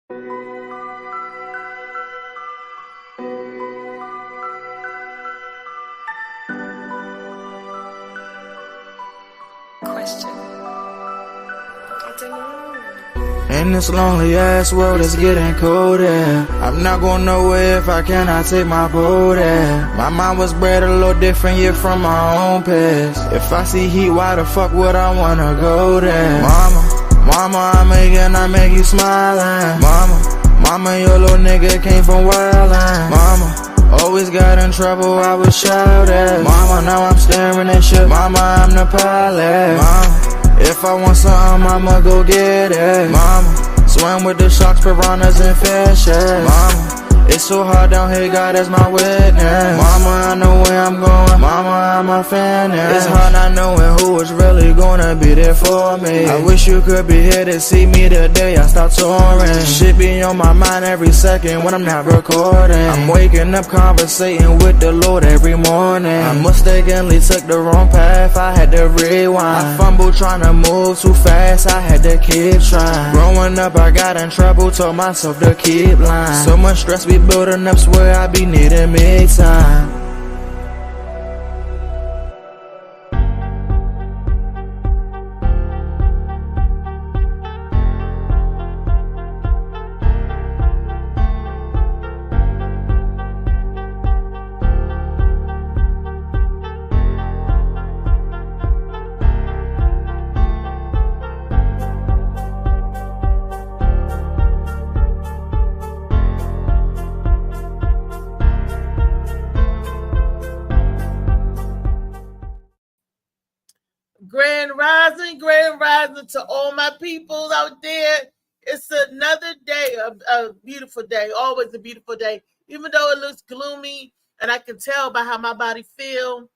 In this lonely ass world, it's getting colder. I'm not going nowhere if I cannot take my boat there. My mind was bred a little different, yeah, from my own past. If I see heat, why the fuck would I wanna go there? Mama, I make you smile. Mama, your little nigga came from wildin'. Mama, always got in trouble, I was shouted. Mama, now I'm staring at shit. Mama, I'm the pilot. Mama, if I want something, I'ma go get it. Mama, swim with the sharks, piranhas, and fishes. Mama, it's so hard down here, God is my witness. Mama, I know where I'm going. Mama, I'm a fan. It's hard not knowing who is really gonna be there for me. I wish you could be here to see me the day I start touring. Shit be on my mind every second when I'm not recording. I'm waking up conversating with the Lord every morning. I mistakenly took the wrong path, I had to rewind. I fumbled trying to move too fast, I had to keep trying. Growing up I got in trouble, told myself to keep lying. So much stress be building up, swear I be needing me time. Grand rising to all my people out there. It's another day, a beautiful day, always a beautiful day. Even though it looks gloomy, and I can tell by how my body feel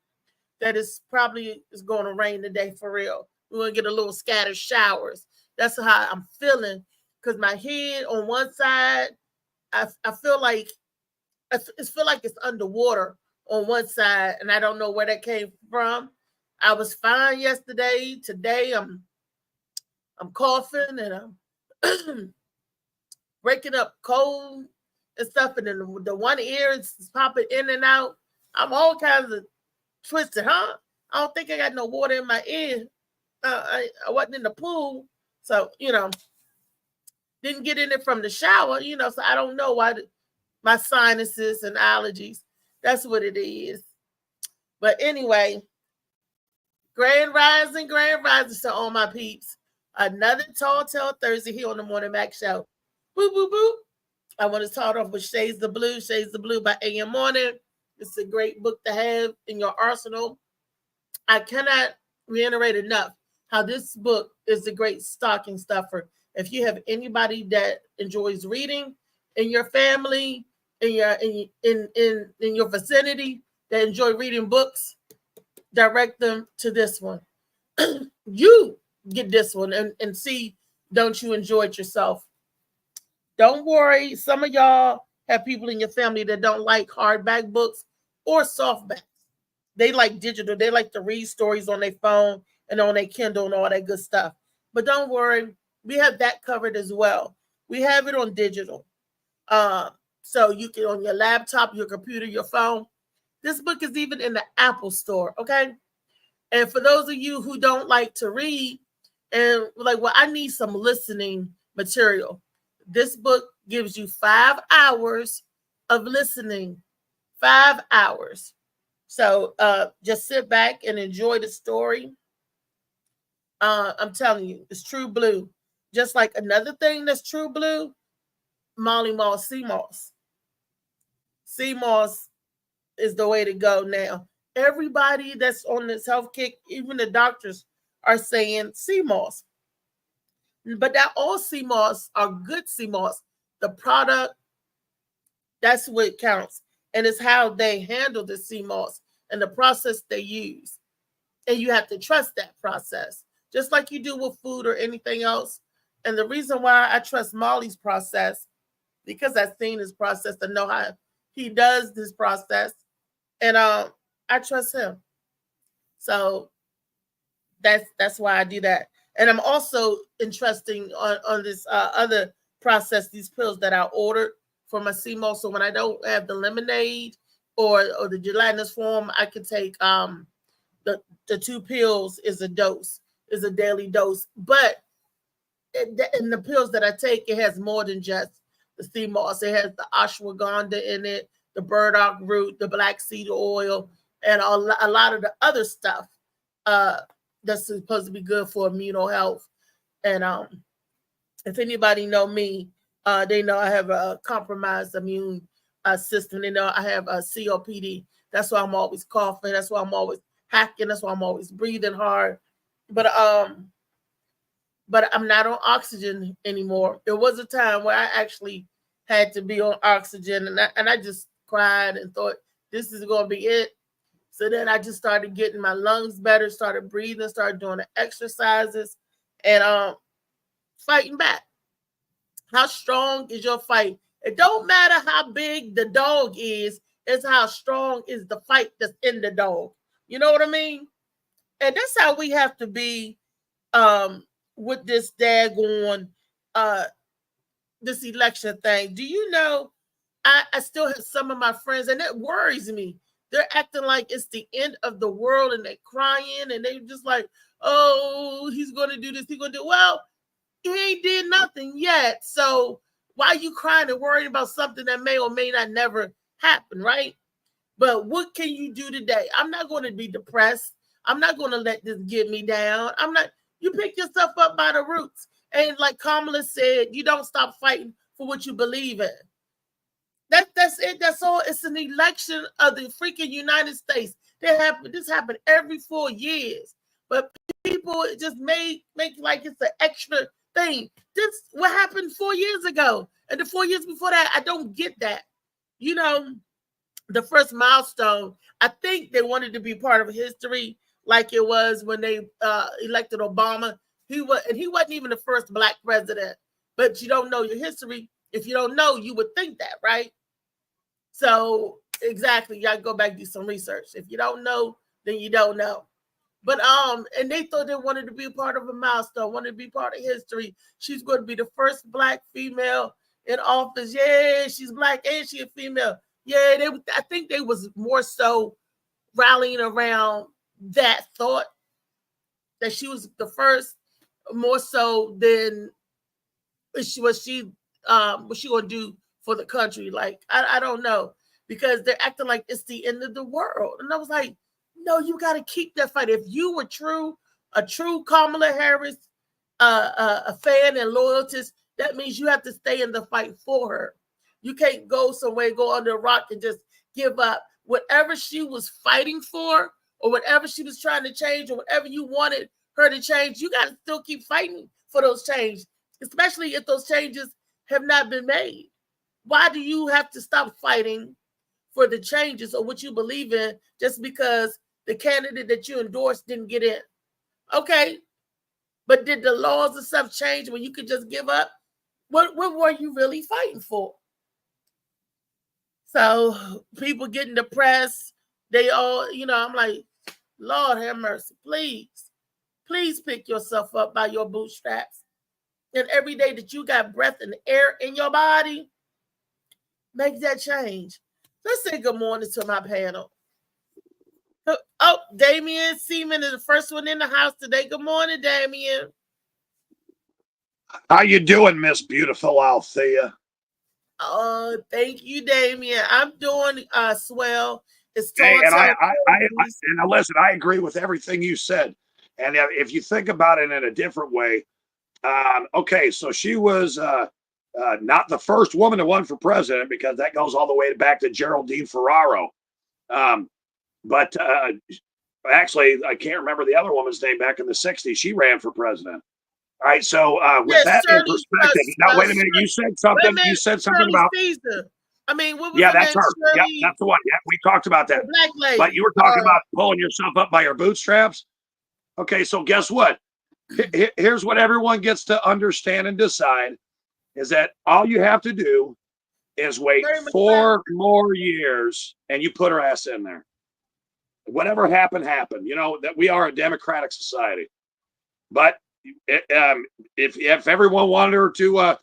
that it's probably is going to rain today for real. We're going to get a little scattered showers. That's how I'm feeling, because my head on one side, I feel like it's underwater on one side, and I don't know where that came from. I was fine yesterday. Today I'm coughing and I'm breaking up cold and stuff, and then the one ear is popping in and out. I'm all kinds of twisted, huh? I don't think I got no water in my ear. I wasn't in the pool, so didn't get in it from the shower, so I don't know why my sinuses and allergies. That's what it is. But anyway, grand rising to all my peeps. Another Tall Tale Thursday here on the Morning Mac Show. Boop, boop, boop. I want to start off with Shades of Blue by A.M. Morning. It's a great book to have in your arsenal. I cannot reiterate enough how this book is a great stocking stuffer. If you have anybody that enjoys reading in your family, in your vicinity that enjoy reading books, direct them to this one. You get this one and see, don't you enjoy it yourself? Don't worry. Some of y'all have people in your family that don't like hardback books or softbacks. They like digital. They like to read stories on their phone and on their Kindle and all that good stuff. But don't worry. We have that covered as well. We have it on digital. So you can, on your laptop, your computer, your phone. This book is even in the Apple store, okay? And for those of you who don't like to read and like, well, I need some listening material. This book gives you 5 hours of listening. 5 hours. So just sit back and enjoy the story. I'm telling you, it's true blue. Just like another thing that's true blue, Molly Moss, Sea Moss. Sea Moss is the way to go now. Everybody that's on this health kick, even the doctors, are saying sea moss. But not all sea moss are good sea moss. The product, that's what counts. And it's how they handle the sea moss and the process they use. And you have to trust that process, just like you do with food or anything else. And the reason why I trust Molly's process, because I've seen his process to know how he does this process. And I trust him. So that's why I do that. And I'm also entrusting on this other process these pills that I ordered for my CMO. So when I don't have the lemonade or the gelatinous form, I can take the 2 pills is a daily dose. But in the pills that I take, it has more than just the sea moss. It has the ashwagandha in it, the burdock root, the black seed oil, and a lot of the other stuff that's supposed to be good for immuno health. And if anybody know me, they know I have a compromised immune system. They know I have a COPD. That's why I'm always coughing. That's why I'm always hacking. That's why I'm always breathing hard. But I'm not on oxygen anymore. There was a time where I actually had to be on oxygen, and I just cried and thought this is going to be it. So then I just started getting my lungs better, started breathing, started doing the exercises, and fighting back. How strong is your fight? It don't matter how big the dog is, it's how strong is the fight that's in the dog. You know what I mean? And that's how we have to be with this daggone this election thing. Do you know, I still have some of my friends, and it worries me. They're acting like it's the end of the world, and they're crying, and they're just like, oh, he's going to do this, he's going to do, well, he ain't did nothing yet. So why are you crying and worrying about something that may or may not never happen, right? But what can you do today? I'm not going to be depressed. I'm not going to let this get me down. I'm not. You pick yourself up by the roots. And like Kamala said, you don't stop fighting for what you believe in. That's it. That's all. It's an election of the freaking United States. This happened every 4 years. But people just make like it's an extra thing. This what happened 4 years ago. And the 4 years before that, I don't get that. You know, the first milestone, I think they wanted to be part of history, like it was when they elected Obama. He wasn't even the first Black president. But you don't know your history. If you don't know, you would think that, right? So exactly, y'all go back and do some research. If you don't know, then you don't know. But and they thought they wanted to be a part of a milestone, wanted to be part of history. She's going to be the first Black female in office. Yeah, she's Black and she's a female. Yeah, I think they was more so rallying around that thought that she was the first, more so than what she going to do for the country. Like I don't know, because they're acting like it's the end of the world, and I was like, no, you got to keep that fight. If you were a true Kamala Harris a fan and loyalist, that means you have to stay in the fight for her. You can't go somewhere, go under a rock and just give up. Whatever she was fighting for, or whatever she was trying to change, or whatever you wanted her to change, you got to still keep fighting for those changes, especially if those changes have not been made. Why do you have to stop fighting for the changes or what you believe in just because the candidate that you endorsed didn't get in? Okay, but did the laws and stuff change when you could just give up? What were you really fighting for? So people getting depressed, they all, I'm like, Lord have mercy, please pick yourself up by your bootstraps. And every day that you got breath and air in your body, make that change. Let's say good morning to my panel. Oh, Damien Seaman is the first one in the house today. Good morning, Damien. How you doing, Miss Beautiful Althea? Oh, thank you, Damien. I'm doing swell. It's and listen, I agree with everything you said. And if you think about it in a different way, okay, so she was not the first woman to run for president, because that goes all the way back to Geraldine Ferraro. But actually, I can't remember the other woman's name back in the 60s. She ran for president. All right, so with that in perspective, now wait a minute. You said something. You said something about Caesar. I mean, what was that's her. Yeah, that's the one. Yeah, we talked about that. Black lady. But you were talking about pulling yourself up by your bootstraps. Okay, so guess what? Here's what everyone gets to understand and decide: is that all you have to do is wait 4 more years, and you put her ass in there. Whatever happened, happened. You know that we are a democratic society, but if everyone wanted her to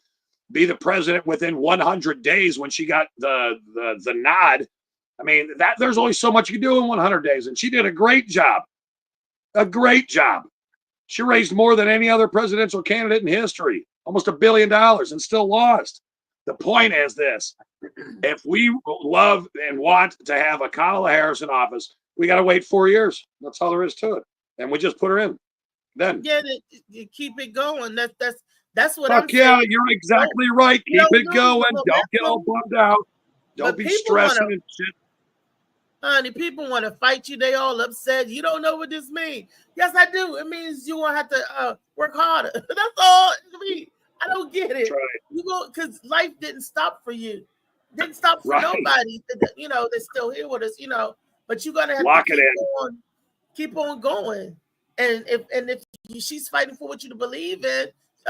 be the president within 100 days when she got the nod. I mean, that there's only so much you can do in 100 days, and she did a great job. A great job. She raised more than any other presidential candidate in history, almost $1 billion, and still lost. The point is this: if we love and want to have a Kamala Harris in office, we got to wait 4 years. That's all there is to it, and we just put her in. Then you keep it going. That's what I'm saying. You're exactly right. Keep it going. Don't get all bummed out. Don't be stressing and shit. Honey, people want to fight you. They all upset. You don't know what this means. Yes, I do. It means you won't have to work harder. That's all. I mean, I don't get it. Right. You go because life didn't stop for you. Didn't stop for nobody. You know, they're still here with us. You know, but you're gonna have to keep on going. And if she's fighting for what you believe in,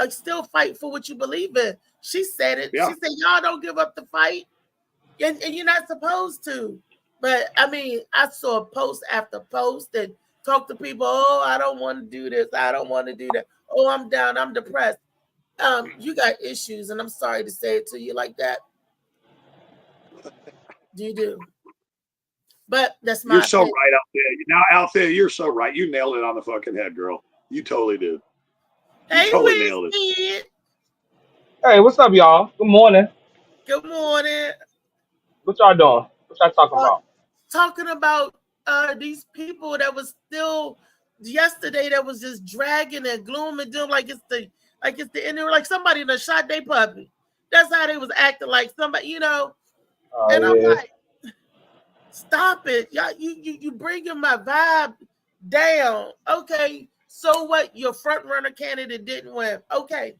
still fight for what you believe in. She said it. Yeah. She said, "Y'all don't give up the fight," and you're not supposed to. But I mean, I saw post after post and talk to people. Oh, I don't want to do this. I don't want to do that. Oh, I'm down. I'm depressed. You got issues, and I'm sorry to say it to you like that. You do. But that's my. You're so right out there. Now, Althea, you're so right. You nailed it on the fucking head, girl. You totally do. Hey, totally nailed it. Hey, what's up, y'all? Good morning. Good morning. What y'all doing? What y'all talking about? Talking about these people that was still yesterday that was just dragging and gloom and doom like it's the end, like somebody that shot their puppy. That's how they was acting, like somebody, you know. And I'm like, stop it. Y'all, you bringing my vibe down. Okay, so what? Your front runner candidate didn't win. Okay.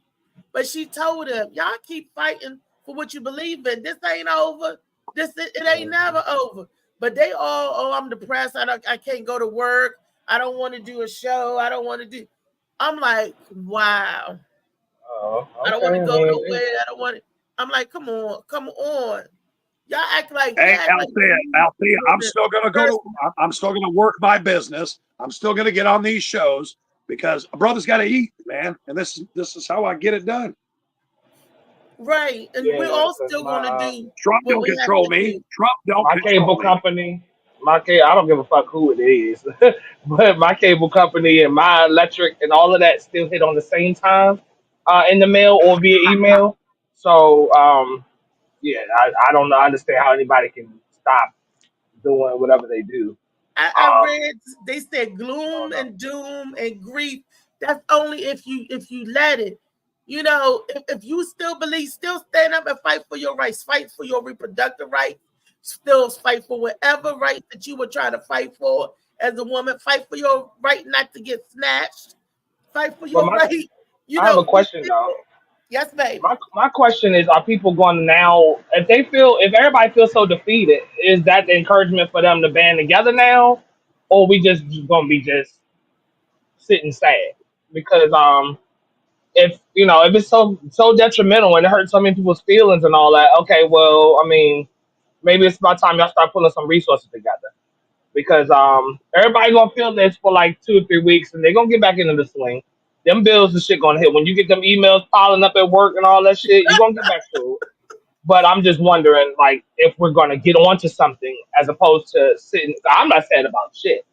But she told him, y'all keep fighting for what you believe in. This ain't over. It ain't never over. But they all, oh, I'm depressed. I can't go to work. I don't want to do a show. I don't want to do. I'm like, wow. Okay. I don't want to go nowhere. I don't want to. I'm like, come on. Y'all act like. Hey, Althea, I'm still gonna go. I'm still gonna work my business. I'm still gonna get on these shows because a brother's got to eat, man. And this is how I get it done. Right, and we're all still going to do. Trump don't control me. Trump don't my control cable me. company. I don't give a fuck who it is, but my cable company and my electric and all of that still hit on the same time in the mail or via email. So yeah, I don't know. Understand how anybody can stop doing whatever they do. I read they said gloom and doom and grief. That's only if you let it. You know, if you still believe, still stand up and fight for your rights, fight for your reproductive rights, still fight for whatever right that you were trying to fight for as a woman, fight for your right not to get snatched, fight for your right. You I have a question though. Yes, baby. My question is, are people going now, if everybody feels so defeated, is that the encouragement for them to band together now? Or we just going to be just sitting sad? Because, if it's so detrimental and it hurts so many people's feelings and all that, okay, well, I mean, maybe it's about time y'all start pulling some resources together. Because everybody gonna feel this for like 2 or 3 weeks and they're gonna get back into the swing. Them bills and shit gonna hit. When you get them emails piling up at work and all that shit, you're gonna get back to it. But I'm just wondering, like, if we're gonna get onto something as opposed to sitting. I'm not sad about shit.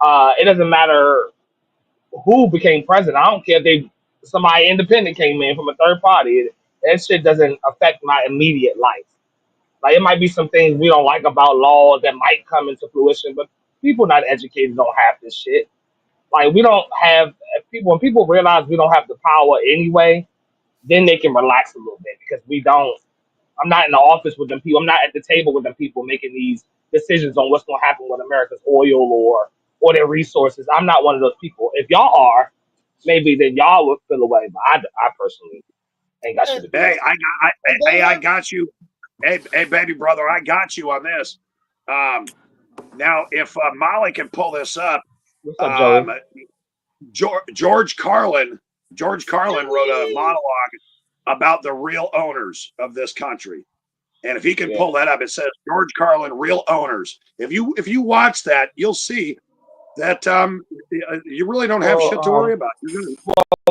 It doesn't matter who became president. I don't care if somebody independent came in from a third party. That shit doesn't affect my immediate life. Like, it might be some things we don't like about laws that might come into fruition, but people not educated don't have this shit. Like, we don't have people. When people realize we don't have the power anyway, then they can relax a little bit because we don't. I'm not in the office with them people. I'm not at the table with them people making these decisions on what's going to happen with America's oil or their resources. I'm not one of those people. If y'all are, maybe then y'all would feel away. But I personally ain't got shit to do. Hey, I got you. Hey, baby brother, I got you on this. Now, if Molly can pull this up, What's up, Joey? George Carlin wrote a monologue about the real owners of this country. And if he can pull that up, it says George Carlin, real owners. If you watch that, you'll see that you really don't have shit to worry about.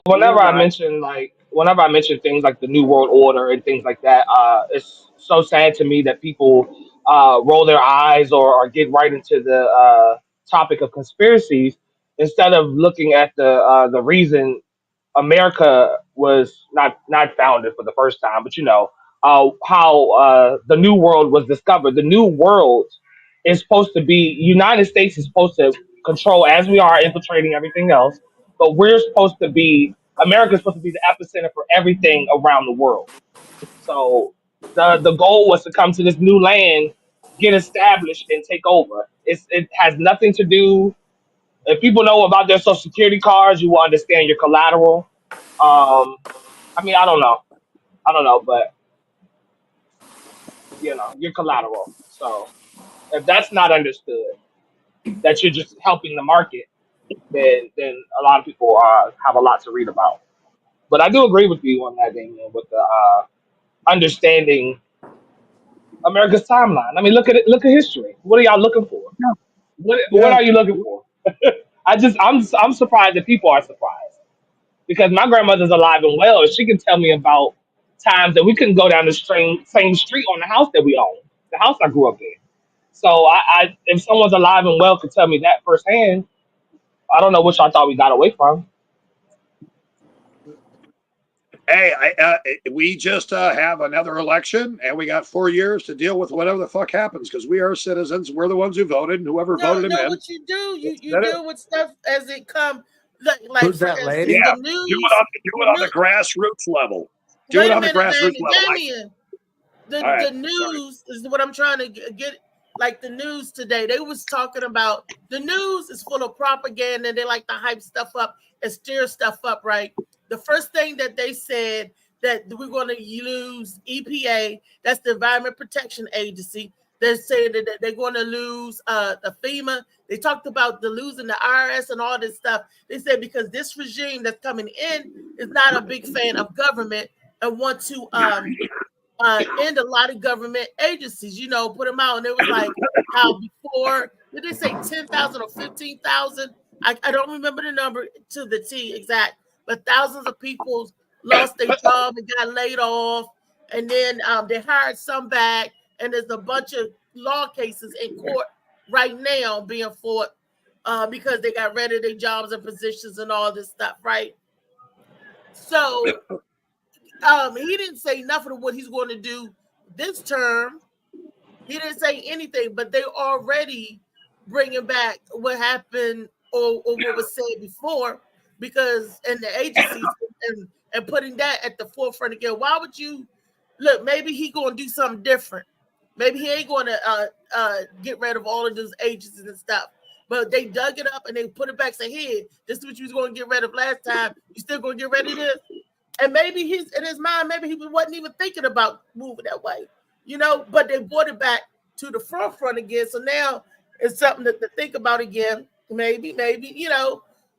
Whenever I mention, like, whenever I mention things like the New World Order and things like that, it's so sad to me that people roll their eyes or get right into the topic of conspiracies instead of looking at the reason America was not founded for the first time, but how the New World was discovered. The New World is supposed to be United States is supposed to control as we are infiltrating everything else, but we're supposed to be America's supposed to be the epicenter for everything around the world. So the goal was to come to this new land, get established, and take over. It has nothing to do. If people know about their social security cards, you will understand your collateral. Um, I mean, I don't know, but your collateral. So if that's not understood, that you're just helping the market, then a lot of people have a lot to read about. But I do agree with you on that, Damien, with the understanding America's timeline. I mean, look at it. Look at history. What are y'all looking for? What Yeah. are you looking for? I'm surprised that people are surprised because my grandmother's alive and well, and she can tell me about times that we couldn't go down the same street on the house that we own, the house I grew up in. So if someone's alive and well could tell me that firsthand, I don't know what y'all thought we got away from. Hey, we just have another election, and we got 4 years to deal with whatever the fuck happens because we are citizens. We're the ones who voted, and whoever No, voted him no. in. What you do, you That it? deal with stuff as it come. Like Who's for that instance, lady? Yeah, the do it news. on The the new. grassroots level. Do it Wait a on the minute, grassroots level. Damien. All right, The sorry. news is what I'm trying to get. Like the news today, they was talking about the news is full of propaganda. They like to hype stuff up and stir stuff up, right? The first thing that they said that we're going to lose EPA, that's the Environment Protection Agency. They're saying that they're going to lose the FEMA. They talked about the losing the IRS and all this stuff. They said because this regime that's coming in is not a big fan of government and want to and a lot of government agencies, put them out. And it was like how before, did they say 10,000 or 15,000? I don't remember the number to the T exact, but thousands of people lost their job and got laid off. And then they hired some back. And there's a bunch of law cases in court right now being fought because they got rid of their jobs and positions and all this stuff, right? So he didn't say nothing of what he's going to do this term. He didn't say anything, but they already bringing back what happened or what was said before, because and the agencies and putting that at the forefront again. Why would you look? Maybe he going to do something different. Maybe he ain't going to get rid of all of those agencies and stuff. But they dug it up and they put it back. Say, here, this is what you was going to get rid of last time. You still going to get rid of this? And maybe he's in his mind, maybe he wasn't even thinking about moving that way, but they brought it back to the forefront again. So now it's something to think about again. Maybe,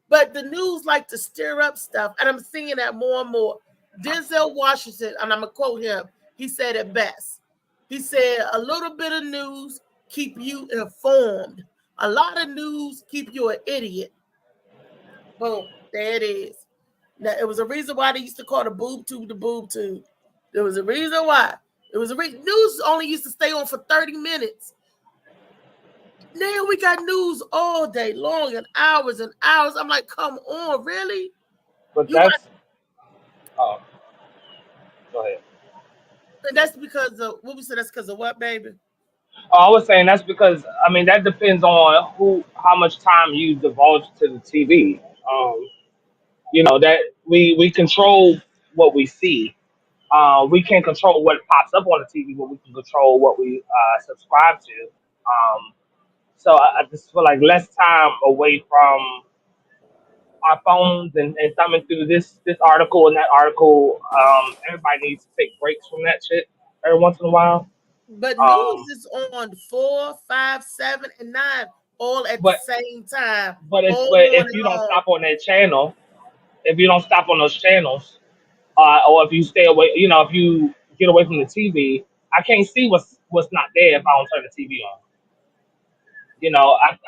but the news like to stir up stuff. And I'm seeing that more and more. Denzel Washington, and I'm going to quote him, he said it best. He said, a little bit of news keep you informed. A lot of news keep you an idiot. Boom, there it is. Now, it was a reason why they used to call the boob tube the boob tube. There was a reason why. It was a reason. News only used to stay on for 30 minutes. Now we got news all day long and hours and hours. I'm like, come on, really? But You got, oh, go ahead. and that's because of what we said. That's because of what, baby? Oh, I was saying that's because I mean that depends on how much time you divulge to the TV. That we control what we see. We can't control what pops up on the TV, but we can control what we subscribe to. So I just feel like less time away from our phones and thumbing through this article and that article. Everybody needs to take breaks from that shit every once in a while. But news Um, is on 4, 5, 7, and 9 all at the but same time, but all if morning you don't long. stop on that channel, if you don't stop on those channels, or if you stay away, if you get away from the TV, I can't see what's not there if I don't turn the TV on.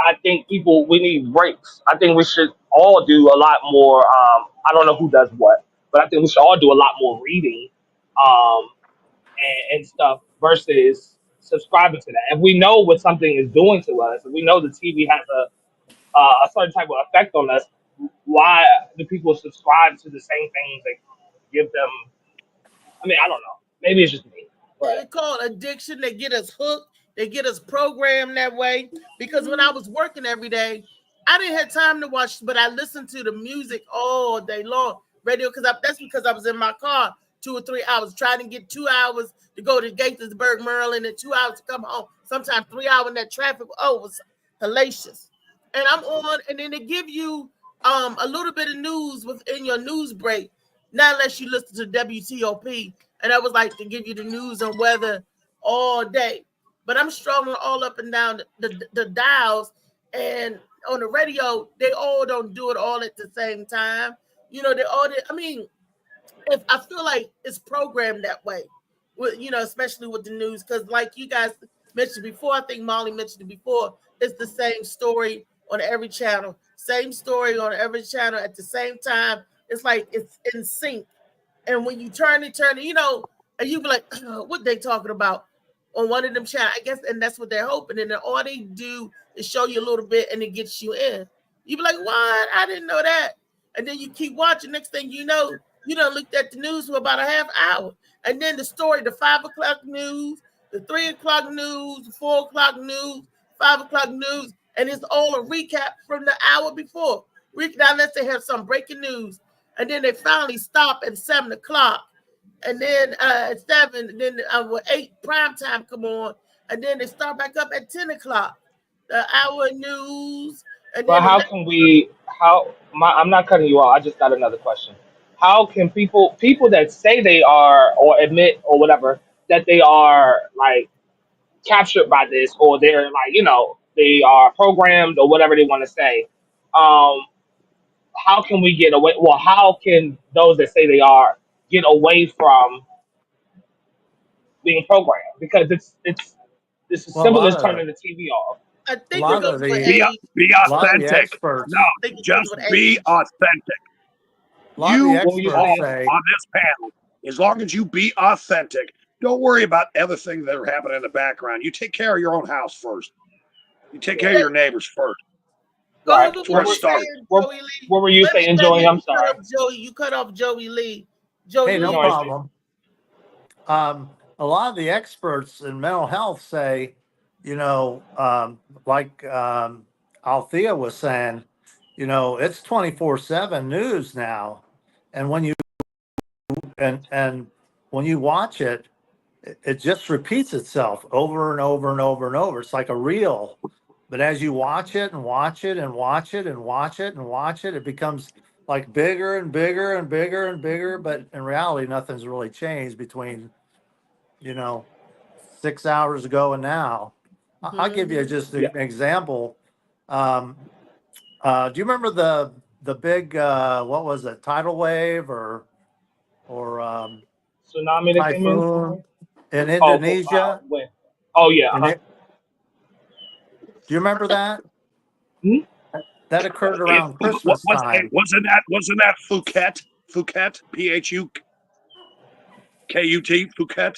I think we need breaks. I think we should all do a lot more. I don't know who does what, but I think we should all do a lot more reading, um, and stuff versus subscribing to that. If we know what something is doing to us, if we know the TV has a certain type of effect on us, why do people subscribe to the same things that give them? I mean, I don't know. Maybe it's just me, They but call it addiction. They get us hooked. They get us programmed that way. Because when I was working every day, I didn't have time to watch, but I listened to the music all day long. Radio, that's because I was in my car 2 or 3 hours, trying to get 2 hours to go to Gaithersburg, Maryland, and 2 hours to come home. Sometimes 3 hours in that traffic. Oh, it was hellacious. And I'm on, and then they give you a little bit of news within your news break, not unless you listen to WTOP, and that was like to give you the news and weather all day. But I'm strolling all up and down the dials, and on the radio, they all don't do it all at the same time. They all. I mean, if I feel like it's programmed that way, especially with the news, because like you guys mentioned before, I think Molly mentioned it before. It's the same story on every channel, same story on every channel at the same time. It's like it's in sync. And when you turn it, and you be like, what they talking about on one of them channels, I guess, and that's what they're hoping. And then all they do is show you a little bit and it gets you in. You be like, what? I didn't know that. And then you keep watching. Next thing you know, you done looked at the news for about a half hour. And then the story, the 5 o'clock news, the 3 o'clock news, the 4 o'clock news, 5 o'clock news, and it's all a recap from the hour before. Now, unless they have some breaking news. And then they finally stop at 7 o'clock. And then at 7, and then 8, prime time come on. And then they start back up at 10 o'clock. The hour news. And but then how can we? I'm not cutting you off. I just got another question. How can people that say they are or admit or whatever that they are like captured by this or they're like they are programmed or whatever they want to say? Um, how can we get away? Well, how can those that say they are get away from being programmed? Because it's as Well, simple as turning the TV off. I a think it lot goes of with the Be age. be a lot of the authentic. experts, No, I think it goes just with be age. authentic. a lot of the You What were you all experts saying? say, on this panel, as long as you be authentic, don't worry about other things that are happening in the background. You take care of your own house first. You take care of your neighbors first. Go Right. ahead with That's where what it you're starts. saying, What, Joey Lee. what were you Let me saying, let Joey? me I'm you cut sorry. off Joey. You cut off Joey Lee. Joey hey, no Lee. No issue. problem. A lot of the experts in mental health say, like Althea was saying, it's 24/7 news now, and when you watch it, it just repeats itself over and over and over and over. It's like a reel. But as you watch it and watch it and watch it and watch it and watch it, it becomes like bigger and bigger and bigger and bigger. But in reality, nothing's really changed between, you know, 6 hours ago and now. I'll give you just Yeah. an example. Um, do you remember the big what was it, tidal wave or Tsunami that came in. typhoon in Oh, Indonesia? when? Oh yeah. And it, do you remember that? Hmm? That occurred It, around Christmas time. wasn't that Phuket? Phuket? PHUKUT? Phuket?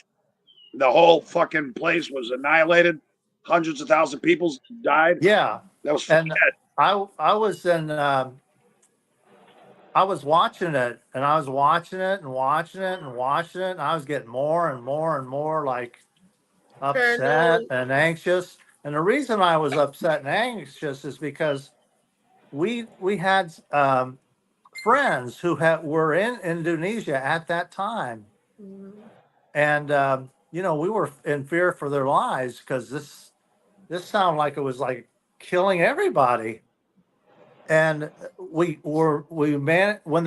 The whole fucking place was annihilated. Hundreds of thousands of people died. Yeah, That was and Phuket. I was in. I was watching it, and I was watching it and watching it and watching it, and I was getting more and more and more like upset Paranoid. and anxious. And the reason I was upset and anxious is because we had friends who were in Indonesia at that time, and we were in fear for their lives because this sounded like it was like killing everybody. And we managed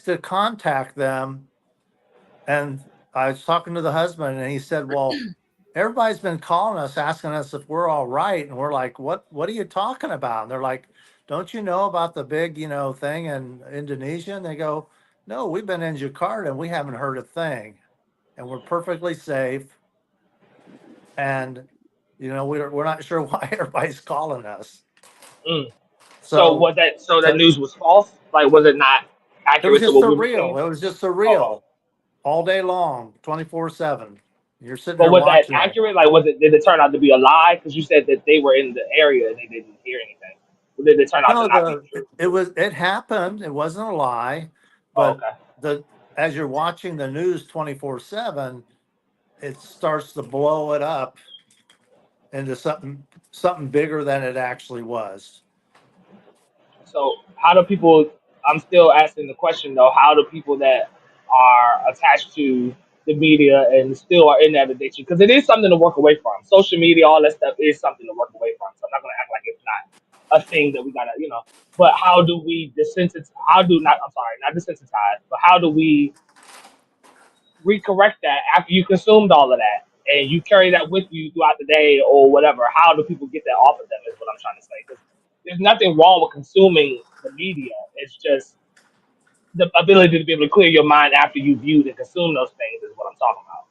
to contact them, and I was talking to the husband, and he said, "Well, everybody's been calling us asking us if we're all right," and we're like, "What are you talking about?" And they're like, "Don't you know about the big thing in Indonesia?" And they go, "No, we've been in Jakarta and we haven't heard a thing, and we're perfectly safe, and we're not sure why everybody's calling us." Mm. So So that news was false. Like, was it not It was accurate to just what we were seeing? surreal. It was just Oh, surreal all day long, 24/7. You're sitting but there was that watching it. accurate? Like, was it? Did it turn out to be a lie? Because you said that they were in the area and they didn't hear anything. Or did it turn out to No, not be true? it happened. It wasn't a lie, Oh, but okay. the as you're watching the news 24/7, it starts to blow it up into something bigger than it actually was. So how do people? I'm still asking the question though. How do people that are attached to the media and still are in that addiction? Because it is something to work away from. Social media, all that stuff is something to work away from. So I'm not going to act like it's not a thing that we gotta, But how do we desensitize? How do not? I'm sorry, not desensitize, but how do we recorrect that after you consumed all of that and you carry that with you throughout the day or whatever? How do people get that off of them? Is what I'm trying to say. 'Cause there's nothing wrong with consuming the media. It's just the ability to be able to clear your mind after you viewed and consume those things is what I'm talking about.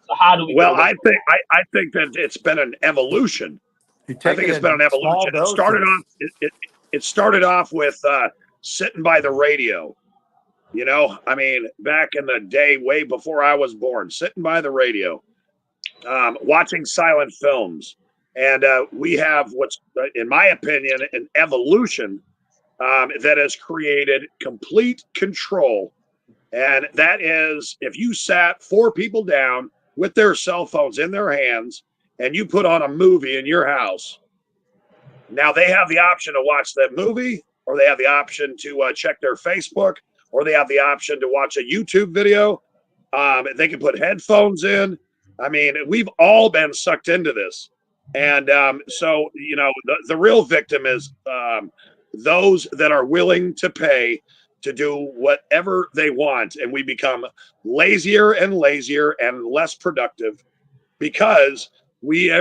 So how do we get Well, away from that? I think that it's been an evolution. You I take think it it's been an in small evolution. It started doses. off it started off with sitting by the radio. You know, I mean, back in the day, way before I was born, sitting by the radio, watching silent films, and we have what's, in my opinion, an evolution that has created complete control. And that is if you sat four people down with their cell phones in their hands and you put on a movie in your house. Now they have the option to watch that movie, or they have the option to check their Facebook, or they have the option to watch a YouTube video. They can put headphones in. I mean, we've all been sucked into this. And so, the real victim is those that are willing to pay to do whatever they want. And we become lazier and lazier and less productive because we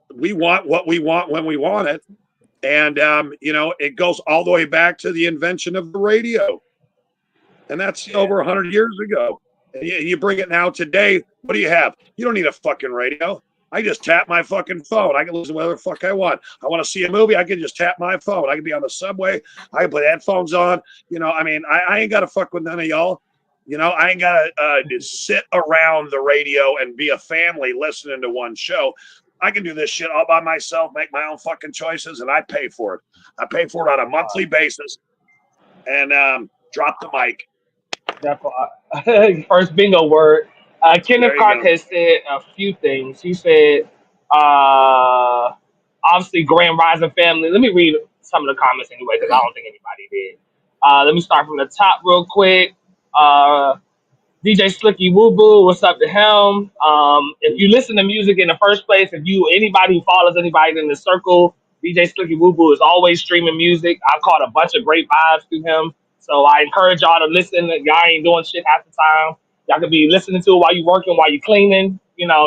want what we want when we want it. And, it goes all the way back to the invention of the radio. And that's Yeah, over 100 years ago. And you bring it now today. What do you have? You don't need a fucking radio. I just tap my fucking phone. I can listen to whatever the fuck I want. I want to see a movie. I can just tap my phone. I can be on the subway. I can put headphones on. I mean, I ain't got to fuck with none of y'all. I ain't got to sit around the radio and be a family listening to one show. I can do this shit all by myself, make my own fucking choices, and I pay for it. I pay for it on a monthly basis. And drop the mic. definitely. First bingo word. Kenneth There you Clark go. has said a few things. He said, obviously, Grand Rising family. Let me read some of the comments anyway, because I don't think anybody did. Let me start from the top real quick. DJ Slicky Woo Boo, what's up to him? If you listen to music in the first place, anybody who follows anybody in the circle, DJ Slicky Woo Boo is always streaming music. I caught a bunch of great vibes through him. So I encourage y'all to listen. Y'all ain't doing shit half the time. Y'all could be listening to it while you're working, while you're cleaning,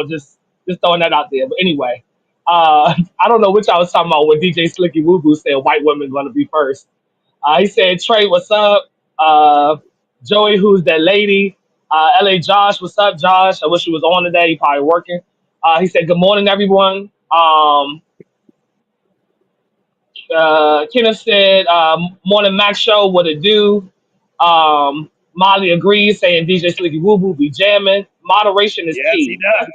just throwing that out there. But anyway, I don't know what y'all was talking about when DJ Slicky Woo Boo said white women gonna be first. He said, Trey, what's up? Joey, who's that lady? LA Josh, what's up, Josh? I wish he was on today. He probably working. He said, good morning, everyone. Kenneth said, morning Max show, what it do? Molly agrees, saying DJ Slicky Woo Boo be jamming. Moderation is Yes, he key. does.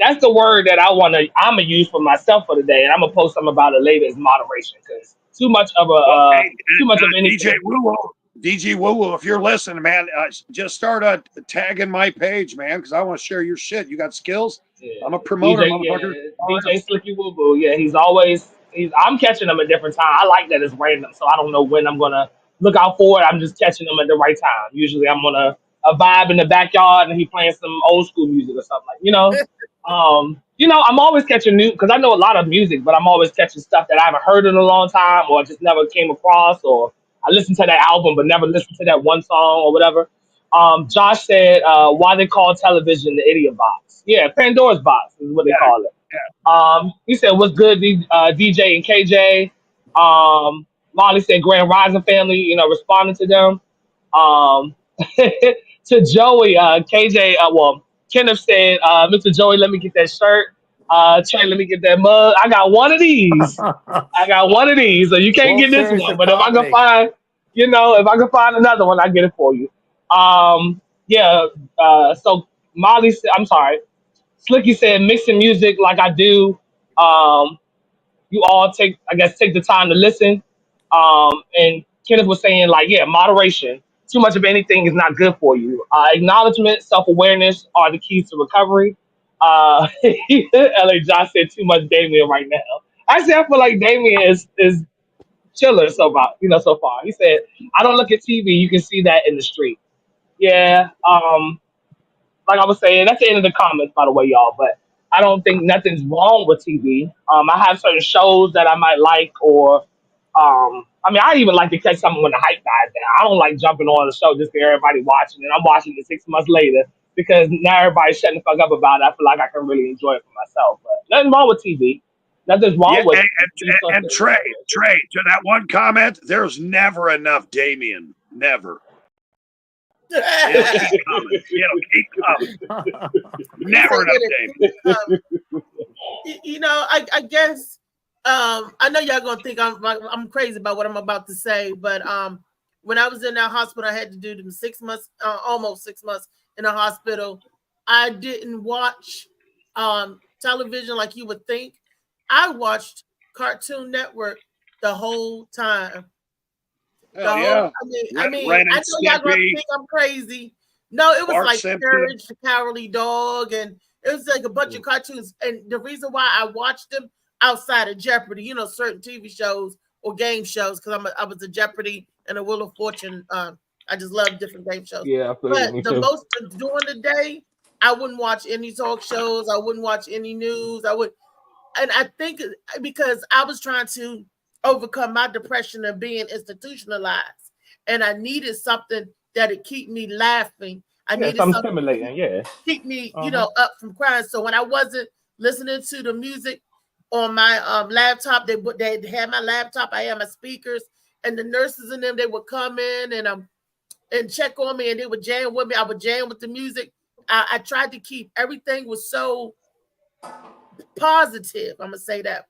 That's the word that I'm gonna use for myself for today, and I'm gonna post something about it later. Is moderation, because Well, hey, too much of DJ anything. Woo Woo, DJ Woo Woo, if you're listening, man, just start tagging my page, man, because I want to share your shit. You got skills? Yeah. I'm a promoter, Yeah, motherfucker. DJ Slicky Woo Boo. Yeah, I'm catching them at different times. I like that it's random, so I don't know when I'm gonna look out for it. I'm just catching them at the right time. Usually I'm on a vibe in the backyard and he playing some old school music or something I'm always catching new because I know a lot of music, but I'm always catching stuff that I haven't heard in a long time or just never came across, or I listened to that album but never listened to that one song or whatever. Josh said, why they call television the idiot box. Yeah, Pandora's box is what they Yeah, call it. He said, what's good, DJ and KJ? Molly said, Grand Rising family, responding to them. Um, to Joey, Kenneth said, Mr. Joey, let me get that shirt. Trey, let me get that mug. I got one of these. I got one of these. So you can't World get this Series one. of But if I can Comedy. find You know, if I can find another one, I get it for you. Yeah. So Molly, I'm sorry, Slicky said mixing music like I do. Um, you all take the time to listen. And Kenneth was saying like, yeah, moderation. Too much of anything is not good for you. Acknowledgement, self-awareness are the keys to recovery. LA Josh said too much Damien right now. Actually, I feel like Damien is chilling so far. He said, I don't look at TV. You can see that in the street. Yeah. Like I was saying, that's the end of the comments, by the way, y'all. But I don't think nothing's wrong with TV. I have certain shows that I might like, or I mean, I even like to catch something when the hype dies down. I don't like jumping on the show just for everybody watching, and I'm watching it 6 months later because now everybody's shutting the fuck up about it. I feel like I can really enjoy it for myself. But nothing wrong with TV. Nothing's Yeah, wrong with and Trey, to that one comment, there's never enough Damien. Never. It'll keep coming. It'll keep coming. Never enough Damien. You know, I guess I know y'all gonna think I'm crazy about what I'm about to say, but when I was in that hospital, I had to do them 6 months, almost 6 months in a hospital. I didn't watch television like you would think. I watched Cartoon Network the whole time. Yeah. I know y'all gonna think I'm crazy. No, it was Bart like Simpson. Courage the Cowardly Dog, and it was like a bunch of cartoons. And the reason why I watched them outside of Jeopardy, you know, certain TV shows or game shows, because I was a Jeopardy and a Wheel of Fortune. I just love different game shows. Yeah, but most during the day, I wouldn't watch any talk shows. I wouldn't watch any news. And I think because I was trying to overcome my depression of being institutionalized, and I needed something that would keep me laughing. I needed something stimulating, keep me, up from crying. So when I wasn't listening to the music on my laptop, they had my laptop, I had my speakers, and the nurses in them, they would come in and check on me, and they would jam with me. I would jam with the music. I tried to keep everything was so positive. I'm gonna say that.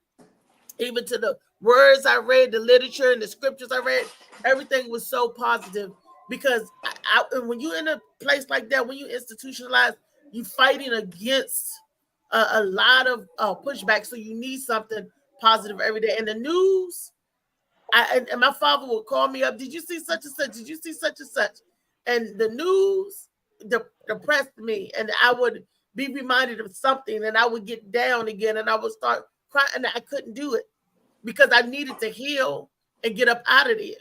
Even to the words I read, the literature and the scriptures I read, everything was so positive because when you're in a place like that, when you institutionalize, you're fighting against a lot of pushback. So you need something positive every day. And the news, and my father would call me up. Did you see such and such? Did you see such and such? And the news depressed me, and I would be reminded of something, and I would get down again, and I would start crying, and I couldn't do it because I needed to heal and get up out of there.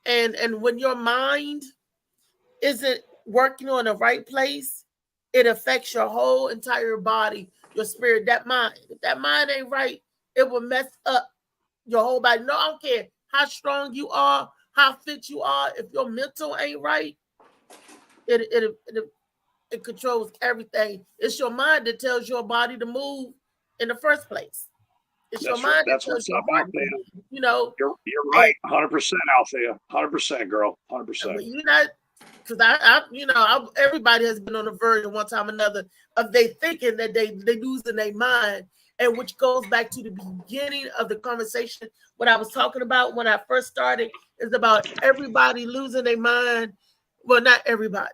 And when your mind isn't working on the right place, it affects your whole entire body, your spirit, that mind. If that mind ain't right, it will mess up your whole body. No, I don't care how strong you are, how fit you are. If your mental ain't right, it controls everything. It's your mind that tells your body to move in the first place. It's your mind that tells your body to move. You know, you're right, 100%, Althea, 100%, girl, 100%. You're not, because everybody has been on the verge at one time or another of they thinking that they losing their mind, and which goes back to the beginning of the conversation. What I was talking about when I first started is about everybody losing their mind. Well, not everybody.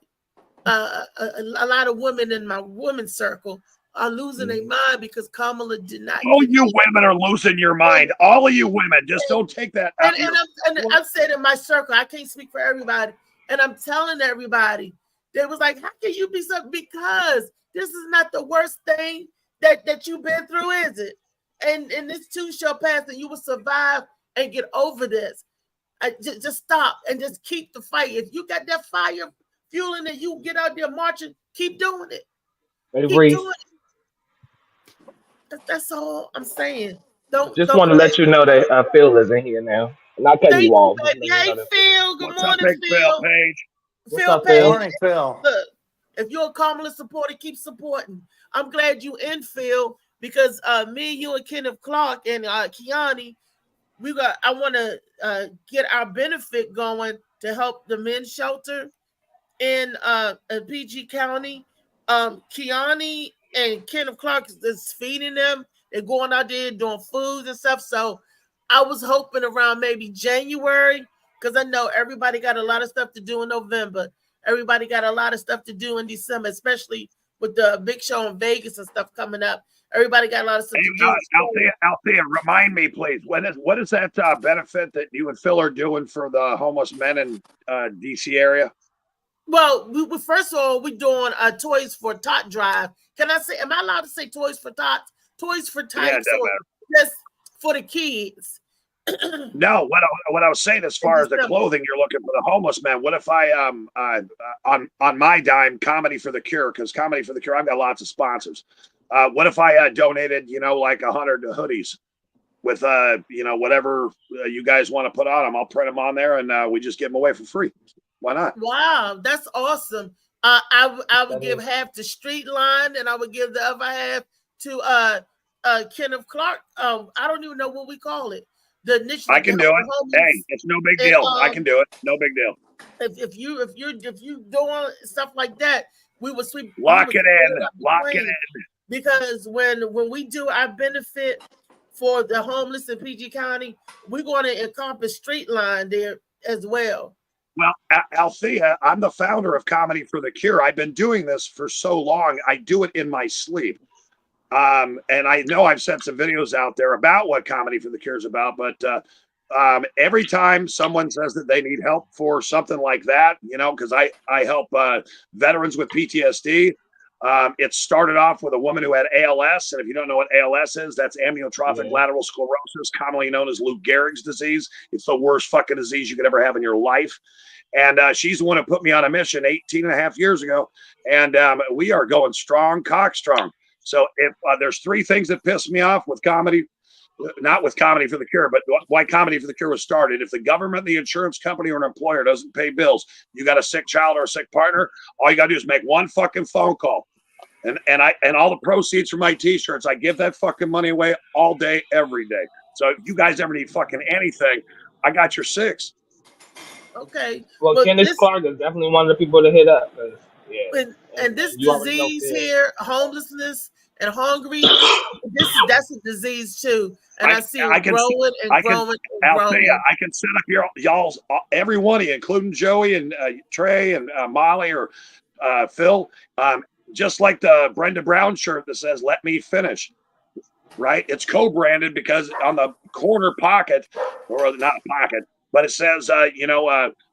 A lot of women in my women's circle are losing their mind because Kamala did not. All you women are losing your mind. All of you women, just don't take that. And I'm saying in my circle, I can't speak for everybody. And I'm telling everybody, they was like, how can you be so? Because this is not the worst thing that you've been through, is it? And this too shall pass, and you will survive and get over this. Just stop and just keep the fight. If you got that fire fueling and you get out there marching, keep doing it. Keep doing it. That's all I'm saying. Don't want to let you know that Phil is in here now. And I'll tell you all. Hey, Phil. Good morning, Phil Page. Phil Page. Good morning, Phil. Look, if you're a Kamala supporter, keep supporting. I'm glad you in, Phil, because me, you, and Kenneth Clark and Kiani, I want to get our benefit going to help the men's shelter in PG County. Kiani and Kenneth Clark is feeding them. They're going out there doing foods and stuff. So I was hoping around maybe January because I know everybody got a lot of stuff to do in November. Everybody got a lot of stuff to do in December, especially with the big show in Vegas and stuff coming up. Everybody got a lot of stuff to do. Althea, remind me, please. What is that benefit that you and Phil are doing for the homeless men in DC area? Well, first of all, we're doing a Toys for Tot drive. Can I say? Am I allowed to say Toys for Tots? Toys for Tots, yeah, just for the kids. No, what I was saying as far as the clothing you're looking for the homeless man. What if I on my dime, Comedy for the Cure, because Comedy for the Cure, I've got lots of sponsors. What if I donated, like 100 hoodies with whatever you guys want to put on them? I'll print them on there and we just give them away for free. Why not? Wow, that's awesome. I would give half to Street Line and I would give the other half to Kenneth Clark. I don't even know what we call it. I can do it. Hey, it's no big deal. I can do it. No big deal. If you doing stuff like that, we would sweep. Lock it in. Because when we do our benefit for the homeless in PG County, we're going to encompass Street Line there as well. Well, Althea, I'm the founder of Comedy for the Cure. I've been doing this for so long. I do it in my sleep. And I know I've sent some videos out there about what Comedy for the Cure is about, but every time someone says that they need help for something like that, because I help veterans with PTSD. It started off with a woman who had ALS, and if you don't know what ALS is, that's amyotrophic lateral sclerosis, commonly known as Lou Gehrig's disease. It's the worst fucking disease you could ever have in your life. And she's the one who put me on a mission 18 and a half years ago, and we are going strong, cock strong. So if there's three things that piss me off with comedy, not with Comedy for the Cure, but why Comedy for the Cure was started. If the government, the insurance company, or an employer doesn't pay bills, you got a sick child or a sick partner, all you got to do is make one fucking phone call. And all the proceeds from my t-shirts, I give that fucking money away all day, every day. So if you guys ever need fucking anything, I got your six. Okay. Well, Kenneth Clark is definitely one of the people to hit up. And this disease here, homelessness and hungry, that's a disease too. And I see it growing and growing. I can set up y'all's every one of you, including Joey and Trey and Molly or Phil. Just like the Brenda Brown shirt that says, "Let me finish," right? It's co-branded because on the corner pocket, or not a pocket, but it says,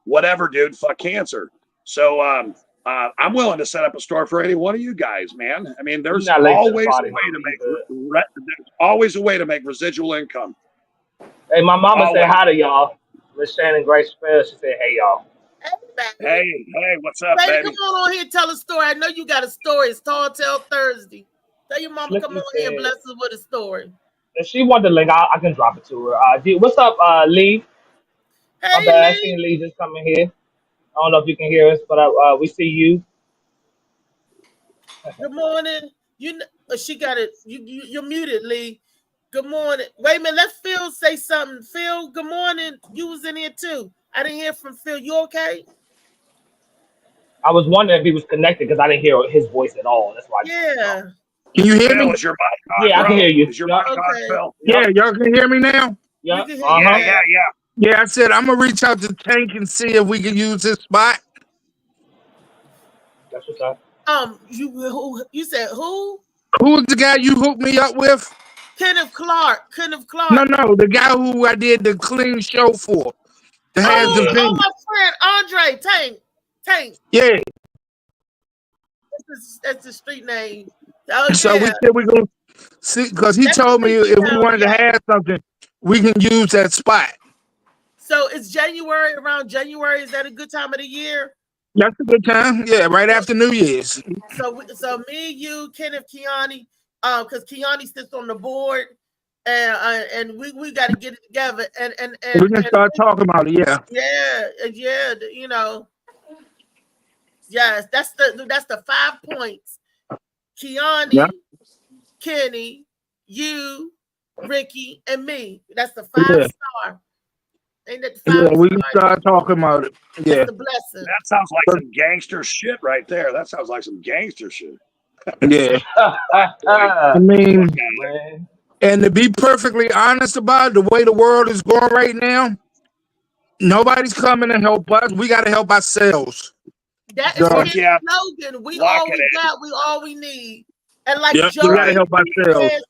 whatever, dude, fuck cancer. So I'm willing to set up a store for any one of you guys, man. I mean, there's always a way to make residual income. Hey, my mama said hi to y'all. Miss Shannon Grace Spell, she said, "Hey, y'all." Hey, what's up, baby? Come on here, tell a story. I know you got a story. It's Tall Tale Thursday. Tell your mama, come on here and bless us with a story. If she wants the link, I can drop it to her. What's up, Lee? Hey, Lee. I seen Lee just coming here. I don't know if you can hear us, but we see you. Good morning. She got it. You're muted, Lee. Good morning. Wait a minute. Let Phil say something. Phil, good morning. You was in here too. I didn't hear from Phil. You okay? I was wondering if he was connected because I didn't hear his voice at all. That's why. Yeah. Can you hear me? Is your mic on, I can hear you. Is your mic on, Phil? Yeah, y'all can hear me now? Yeah. Yeah, I said I'm going to reach out to Tank and see if we can use this spot. That's what's up. You said who? Who was the guy you hooked me up with? Kenneth Clark. No, the guy who I did the clean show for. My friend Andre Tank. Yeah. That's the street name. Oh, so we said we're going to see, because he told me if we wanted to have something, we can use that spot. So it's January, around January. Is that a good time of the year? That's a good time. Yeah, right after New Year's. So me, you, Kenneth, Kiani, because Kiani sits on the board, and we got to get it together. And we can start talking about it. Yeah. Yeah. Yes, that's the 5 points. Kiani, Kenny, you, Ricky, and me. That's the 5 star. Ain't that the 5 star? We can start talking about it. Yeah. That's the blessing. That sounds like some gangster shit right there. That sounds like some gangster shit. Yeah. I mean, and to be perfectly honest about it, the way the world is going right now, Nobody's coming to help us. We got to help ourselves. That is So, his Yeah, slogan. We lock all it we in. got, we all we need. And like yeah, Joe we got to Right. help ourselves. says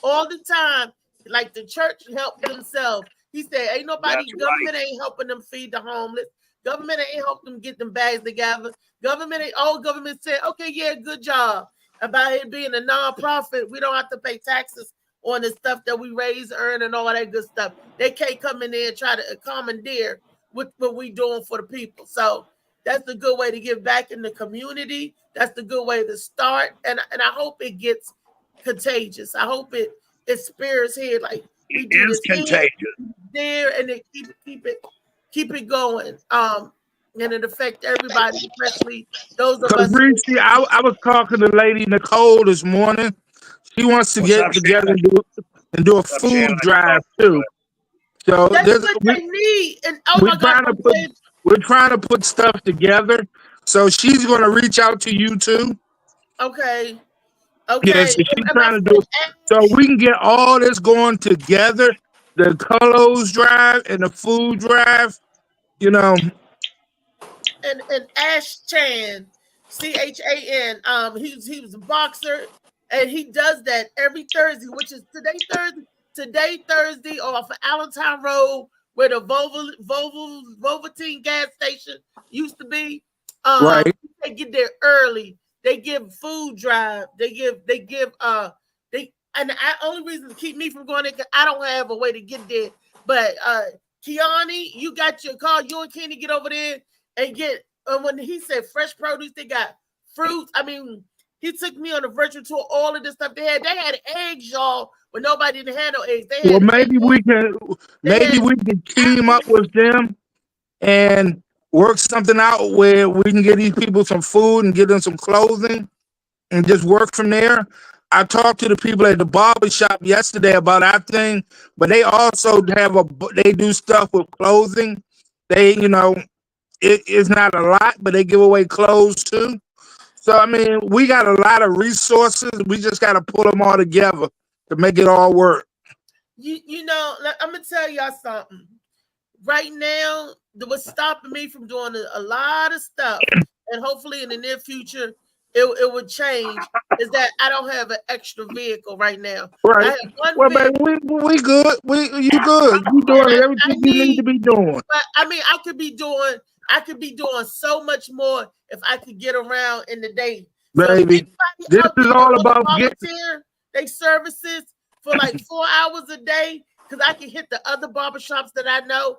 all the time, like the church helped themselves. He said, ain't nobody, That's government ain't helping them feed the homeless. Government ain't helping them get them bags together. Government said, okay, yeah, good job. About it being a nonprofit, we don't have to pay taxes on the stuff that we raise, earn, and all that good stuff. They can't come in there and try to commandeer what we doing for the people. So that's the good way to give back in the community. That's the good way to start. And I hope it gets contagious. I hope it spears here. Like we It do is this here, contagious. there, and then keep it going. And it affect everybody, especially those of Because us. Reese, I was talking to Lady Nicole this morning. She wants to What's get up, together Shannon? and do a What's up, Shannon? food How you drive doing? too. So That's what they need. And oh we're my God, trying to I'm glad. we're trying to put stuff together. So she's going to reach out to you too. Okay, Yeah, okay. so she's And my trying to do friend it so Ash we can get all this going together. The Colors drive and the food drive. You know, and Ash Chan, CHAN. He was a boxer, and he does that every Thursday, which is today Thursday. Today Thursday off of Allentown Road, where the Volvatine gas station used to be. right? They get there early. They give food drive. They and the only reason to keep me from going there because I don't have a way to get there. But Kiani, you got your car. You and Kenny get over there and get. When he said fresh produce, they got fruits. I mean, he took me on a virtual tour. All of this stuff they had eggs, y'all, but nobody didn't have no eggs. They Well, had eggs. They maybe had we can team up apples. with them and work something out where we can get these people some food and get them some clothing and just work from there. I talked to the people at the barber shop yesterday about our thing, but they also they do stuff with clothing. They, it's not a lot, but they give away clothes too. So I mean, we got a lot of resources. We just got to pull them all together to make it all work. I'm gonna tell y'all something. Right now, what's stopping me from doing a lot of stuff, and hopefully in the near future, it would change. Is that I don't have an extra vehicle right now. I Right. have one Well, vehicle, baby, we good. You good. You and doing I everything you need to need. be doing, But I mean, I could be doing so much more if I could get around in the day. So if baby. anybody This out is there that all want to about getting. volunteer their services for like 4 hours a day, because I can hit the other barbershops that I know,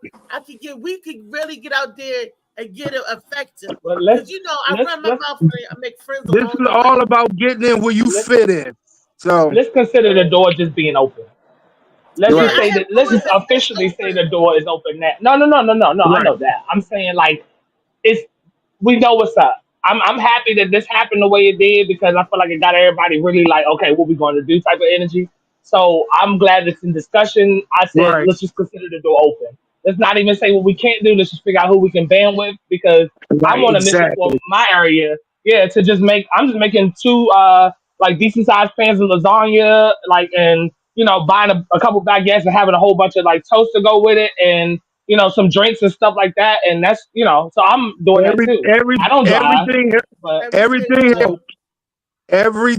we could really get out there and get it effective. But Because I let's run my let's mouth and I make friends This along is the all way. about getting in where you let's fit in. So, let's consider the door just being open. Let's Yeah, just right, I say have that. Let's doors just that's been officially say open. the door is open now. No. I right. know that. I'm saying like it's we know what's up. I'm happy that this happened the way it did because I feel like it got everybody really like, okay, what we going to do type of energy. So I'm glad it's in discussion. I said Right. let's just consider the door open. Let's not even say what we can't do. Let's just figure out who we can band with because I'm Right. on a mission for Exactly. my area. Yeah, to just make. I'm just making two like decent sized pans of lasagna, like and buying a couple baguettes and having a whole bunch of like toast to go with it and some drinks and stuff like that. And that's so I'm doing that Every too. every I don't drive, everything but Everything everything helps. yeah, helps.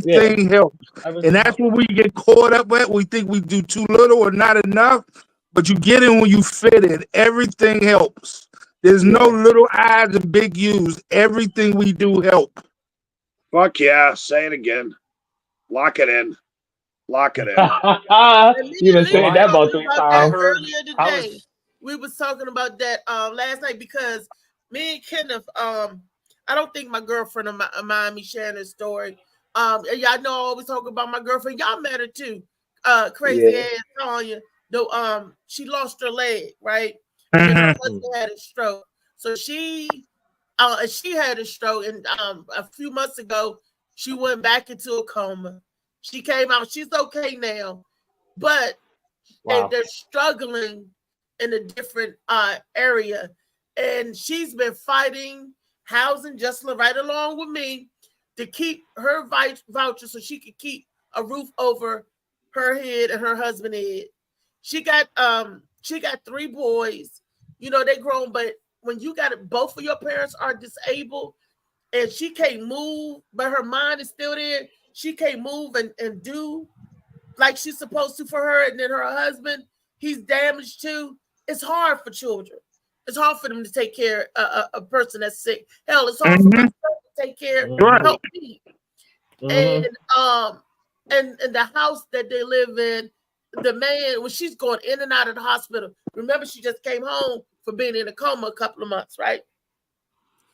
yeah, Everything helps. And everything that's helps. what we get caught up at. We think we do too little or not enough, but you get in when you fit in. Everything helps. There's no Yeah. little I's and big U's. Everything we do help. Fuck yeah. Say it again. Lock it in. Lock it in. And me You and done Lee Well, was said that I about talking three about I that times. heard earlier I today. was We was talking about that last night because me and Kenneth, I don't think my girlfriend remind me sharing this story. And y'all know I always talk about my girlfriend. Y'all met her too. Crazy Yeah. ass Tanya. Though she lost her leg, right? And then her Mhm. Mm. husband had a stroke. So she had a stroke, and a few months ago she went back into a coma. She came out. She's okay now, but Wow. they're struggling in a different area. And she's been fighting housing just right along with me to keep her voucher so she could keep a roof over her head and her husband's head. She got 3 boys, You know, they grown, but when you got it, both of your parents are disabled and she can't move, but her mind is still there. She can't move and do like she's supposed to for her, and then her husband, he's damaged too. It's hard for children. It's hard for them to take care of a person that's sick. Hell, it's hard for Mm-hmm. myself to take care, Right. help me. Mhm. And the house that they live in, the man, when she's going in and out of the hospital, remember she just came home for being in a coma a couple of months, right?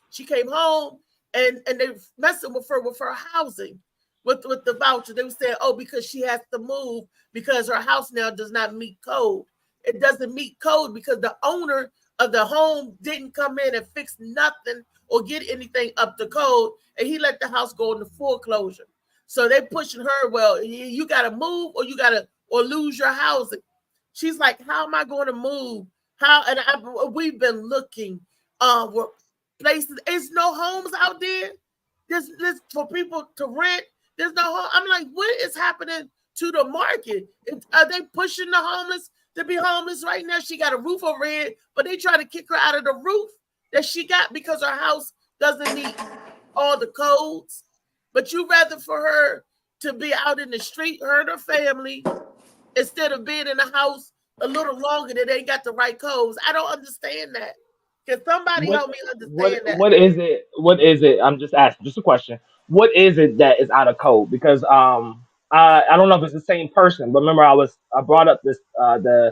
She came home and they messing with her housing, with the voucher. They were saying, oh, because she has to move because her house now does not meet code. It doesn't meet code because the owner of the home didn't come in and fix nothing or get anything up to code, and he let the house go into foreclosure. So they pushing her, well, you got to move or lose your housing. She's like, how am I going to move? How? And we've been looking places. There's no homes out there. There's for people to rent. There's no home. I'm like, what is happening to the market? Are they pushing the homeless to be homeless right now? She got a roof over her head, but they try to kick her out of the roof that she got because her house doesn't meet all the codes. But you rather for her to be out in the street, her and her family, instead of being in the house a little longer that ain't got the right codes. I don't understand that. Can somebody What help me understand that? what is it? What is it? I'm just asking, just a question. What is it that is out of code? Because I don't know if it's the same person, but remember I brought up this the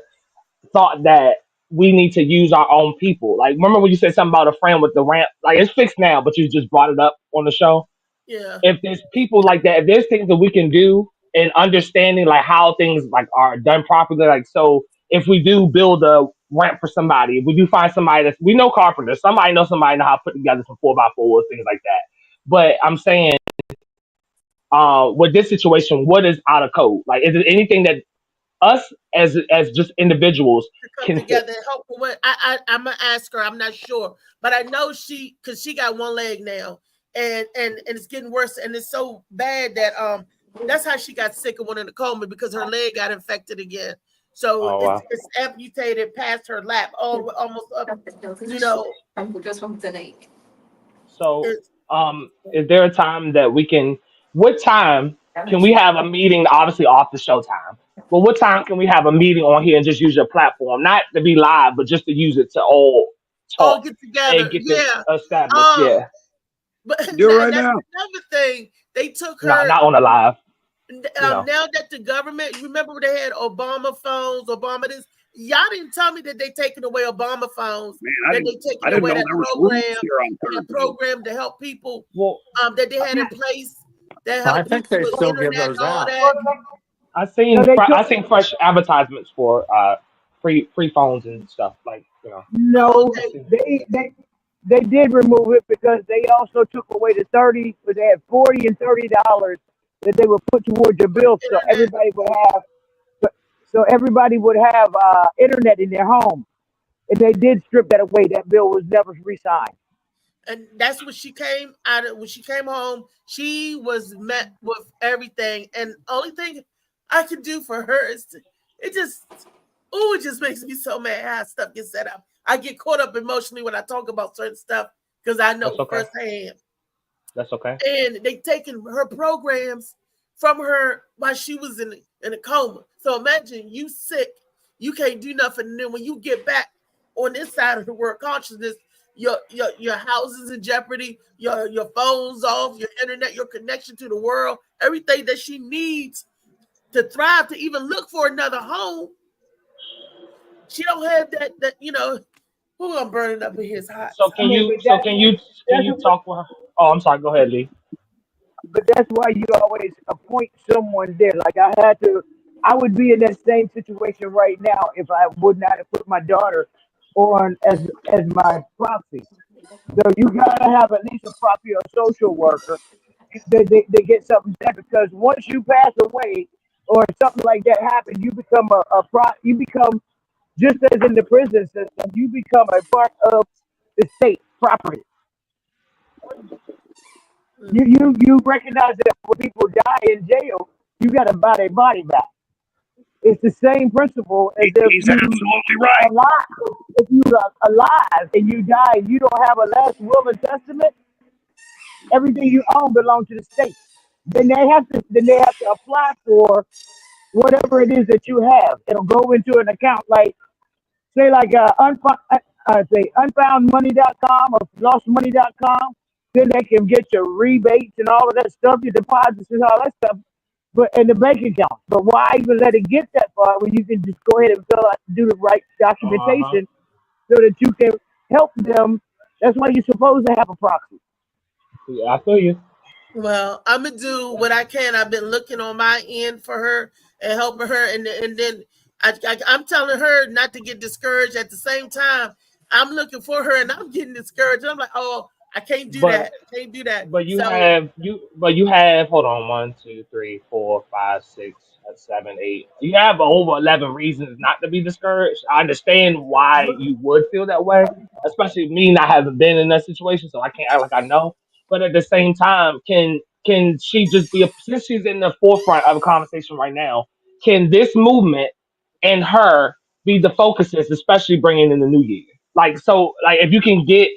thought that we need to use our own people. Like, remember when you said something about a friend with the ramp? Like, it's fixed now, but you just brought it up on the show. Yeah. If there's people like that, if there's things that we can do in understanding like how things like are done properly, like, so if we do build a ramp for somebody, if we do find somebody that's, we know carpenters, somebody knows somebody know how to put together some 4x4s, things like that. But I'm saying, with this situation, what is out of code? Like, is it anything that us as just individuals To come can together fix? and help her with. I'm gonna ask her. I'm not sure, but I know because she got one leg now, and it's getting worse, and it's so bad that that's how she got sick and went in a coma because her leg got infected again. So Oh it's wow. it's amputated past her lap, all almost up. You know, So, it's is there a time that we can? What time can we have a meeting? Obviously, off the show time. But what time can we have a meeting on here and just use your platform, not to be live, but just to use it to all all talk get and together. get this Yeah. established? Um, Yeah, but Do it right that's now. another thing. They took her. not on the live. You know. Now that the government, remember they had Obama phones, Obama this. Y'all didn't tell me that they taking away Obama phones, Man, that they I taking didn't away know that there was rooms program, here on Thursday. to help people Well, that they had in place that I help think people they with still give internet and those all out. that. No, they I took seen fresh advertisements for free phones and stuff like, you know. Oh, no, okay. I see. they did remove it because they also took away the 30, but they had $40 and $30 that they would put towards your For the bill, so internet. everybody would have internet in their home, and they did strip that away. That bill was never re-signed. And that's what she came out of. When she came home, she was met with everything. And only thing I can do for her is it just makes me so mad how stuff gets set up. I get caught up emotionally when I talk about certain stuff because I That's know okay. firsthand. That's okay. And they taken her programs from her while she was in a coma. So imagine you sick, you can't do nothing, and then when you get back on this side of the world consciousness, your house is in jeopardy, your phone's off, your internet, your connection to the world, everything that she needs to thrive, to even look for another home. She don't have that who I'm burning up in his hot. So I mean, can you talk with her? Oh, I'm sorry. Go ahead, Lee. but that's why you always appoint someone there. Like I would be in that same situation right now if I would not have put my daughter on as my proxy. So you gotta have at least a proxy or social worker. They get something done, because once you pass away or something like that happens, you become you become, just as in the prison system, you become a part of the state property. You recognize that when people die in jail, you got to buy their body back. It's the same principle as if He's you absolutely right. alive. If you are alive and you die, and you don't have a last will and testament. Everything you own belongs to the state. Then they have to apply for whatever it is that you have. It'll go into an account like say like say unfoundmoney.com or lostmoney.com. Then they can get your rebates and all of that stuff, your deposits and all that stuff, but in the bank account. But why even let it get that far when you can just go ahead and fill out, do the right Uh-huh. documentation so that you can help them? That's why you're supposed to have a proxy. Yeah, I feel you. Well, I'm gonna do what I can. I've been looking on my end for her and helping her, and then I'm telling her not to get discouraged. At the same time, I'm looking for her, and I'm getting discouraged. I'm like, oh, I can't do But that. I can't do that. But you So have you have hold on 1, 2, 3, 4, 5, 6, 7, 8. You have over 11 reasons not to be discouraged. I understand why you would feel that way, especially me not having been in that situation, so I can't act like I know. But at the same time, can she just be a since she's in the forefront of a conversation right now? Can this movement and her be the focuses, especially bringing in the new year? Like so, like if you can get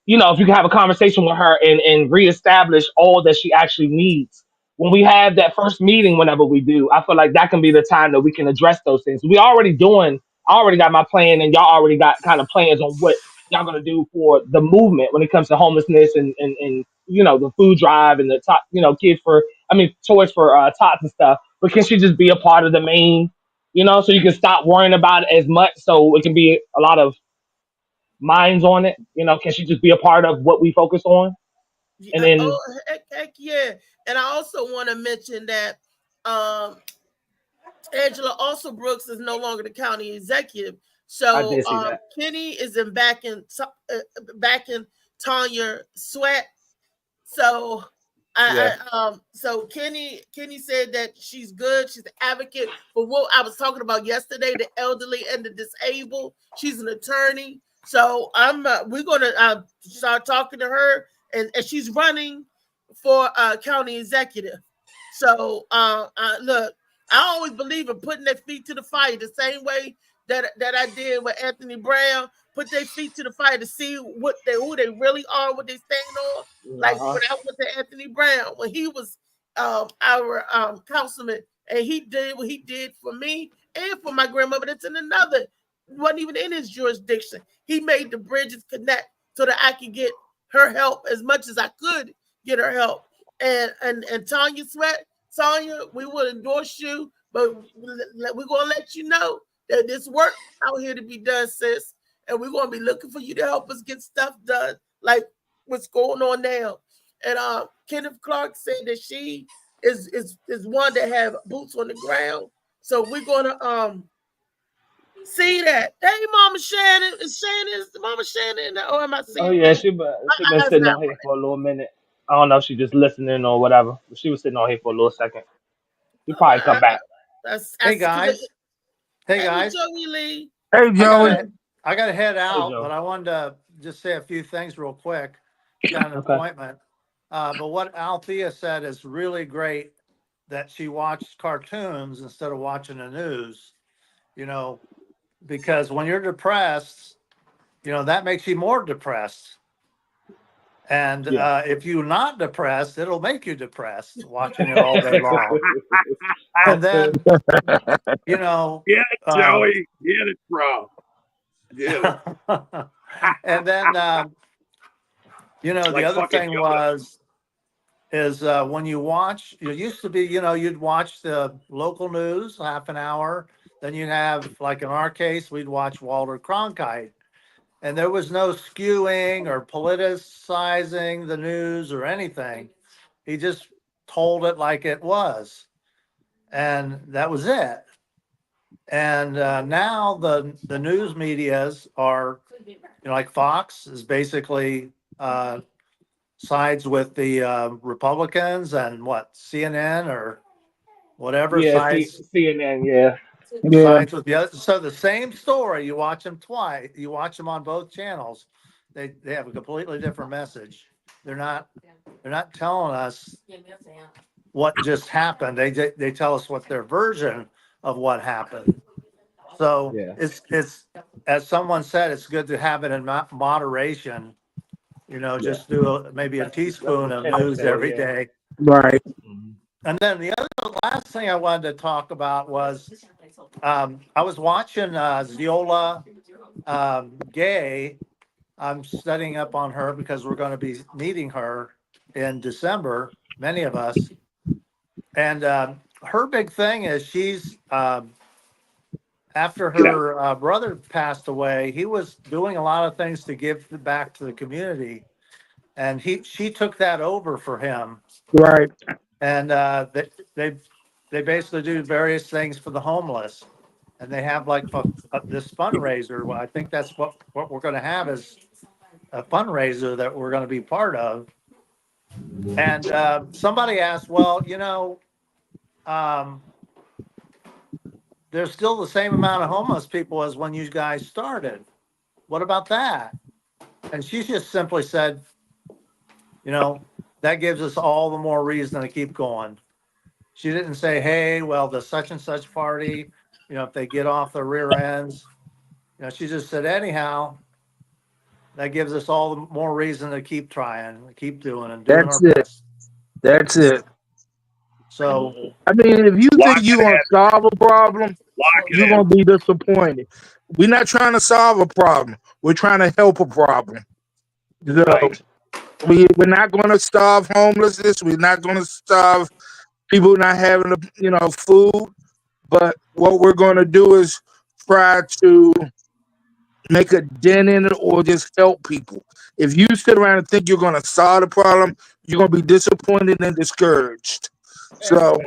if you can have a conversation with her and reestablish all that she actually needs. When we have that first meeting, whenever we do, I feel like that can be the time that we can address those things. I already got my plan, and y'all already got kind of plans on what y'all gonna do for the movement when it comes to homelessness and the food drive and the top, kids for, toys for tots and stuff. But can she just be a part of the main, so you can stop worrying about it as much, so it can be a lot of minds on it? Can she just be a part of what we focus on? And yeah, then oh heck yeah. And I also want to mention that um Angela also Brooks is no longer the county executive. I So did see that. Kenny is in back in Tanya Sweat. So Yeah. so Kenny said that she's good. She's an advocate for what I was talking about yesterday, the elderly and the disabled. She's an attorney. So we're gonna start talking to her, and she's running for county executive. So look, I always believe in putting their feet to the fire the same way that I did with Anthony Brown. Put their feet to the fire to see who they really are, what they stand on. Like Uh-huh. when I went to Anthony Brown, when he was our councilman, and he did what he did for me and for my grandmother. That's in another, wasn't even in his jurisdiction. He made the bridges connect so that I could get her help as much as I could get her help. And Tanya Sweat, Tanya, we will endorse you, but we're gonna let you know that this work out here to be done, sis, and we're gonna be looking for you to help us get stuff done, like what's going on now. And Kenneth Clark said that she is one that have boots on the ground, so we're gonna see that. Hey, Mama Shannon, is Mama Shannon, or am I Oh seeing yeah, things? she been That's sitting not on here for a little minute. I don't know if she just listening or whatever. But she was sitting on here for a little second. She probably come right. back. That's Hey because guys, hey hey, guys, Joey Lee. Hey, I Joey. gotta I gotta head Hey out, but Joe. I wanted to just say a few things real quick. Got an Okay. appointment. But what Althea said is really great, that she watched cartoons instead of watching the news, you know, because when you're depressed, that makes you more depressed. And Yeah. if you're not depressed, it'll make you depressed watching it all day long. And then, you know, Get it, um, Joey. Get it, bro. Get it. and then, the Like other fucking thing Yoda. is when you watch, it used to be, you'd watch the local news half an hour. Then you'd have, like in our case, we'd watch Walter Cronkite. And there was no skewing or politicizing the news or anything. He just told it like it was. And that was it. And now the news medias are, like Fox is basically sides with the Republicans, and what, CNN or whatever Yeah, sides CNN, yeah. Yeah. sides with the other. So the same story, you watch them twice, you watch them on both channels. They have a completely different message. They're not they're not telling us what just happened. They tell us what their version of what happened. So Yeah. it's as someone said, it's good to have it in moderation. You know, Yeah. just do maybe a teaspoon of news every day. Right. And then the last thing I wanted to talk about was I was watching Ziola Gay. I'm studying up on her because we're going to be meeting her in December, many of us. And her big thing is she's, after her brother passed away, he was doing a lot of things to give back to the community. And she took that over for him. Right. And they basically do various things for the homeless. And they have like this fundraiser. Well, I think that's what we're going to have is a fundraiser that we're going to be part of. And somebody asked, well, you know, there's still the same amount of homeless people as when you guys started. What about that? And she just simply said, you know, that gives us all the more reason to keep going. She didn't say, hey, well, the such and such party, you know, if they get off their rear ends, you know, she just said, anyhow, that gives us all the more reason to keep trying, keep doing and doing That's our it. best. That's it. So, I mean, if you Lock think you're it gonna in. solve a problem, Lock it you're in. gonna be disappointed. We're not trying to solve a problem. We're trying to help a problem. So Right. we're not gonna starve homelessness. We're not gonna starve people not having food. But what we're gonna do is try to make a dent in it or just help people. If you sit around and think you're gonna solve the problem, you're gonna be disappointed and discouraged. So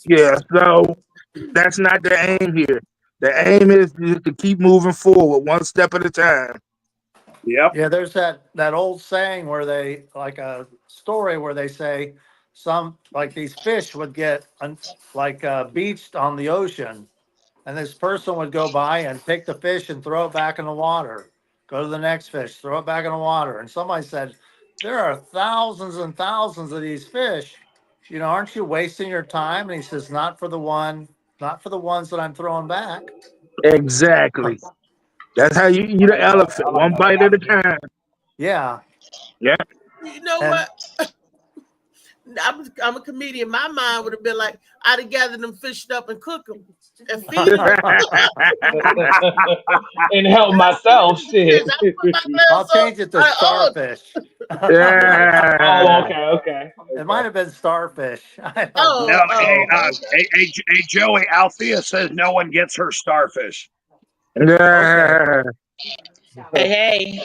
yeah, so that's not the aim here. The aim is just to keep moving forward, one step at a time. Yep. yeah, there's that old saying where they, like a story where they say some, like these fish would get beached on the ocean. And this person would go by and take the fish and throw it back in the water. Go to the next fish, throw it back in the water. And somebody said, there are thousands and thousands of these fish. You know, aren't you wasting your time? And he says, not for the ones that I'm throwing back. Exactly. That's how you eat an elephant, one bite at a time. Yeah. Yeah. You know And what? I'm a comedian. My mind would have been like, I'd have gathered them fish up and cook them and feed them. And help myself. Shit. I'll change it to starfish. Yeah. Oh, okay. It might have been starfish. I don't Oh, know. No, hey, Joey, Althea says no one gets her starfish. Yeah. Hey, hey,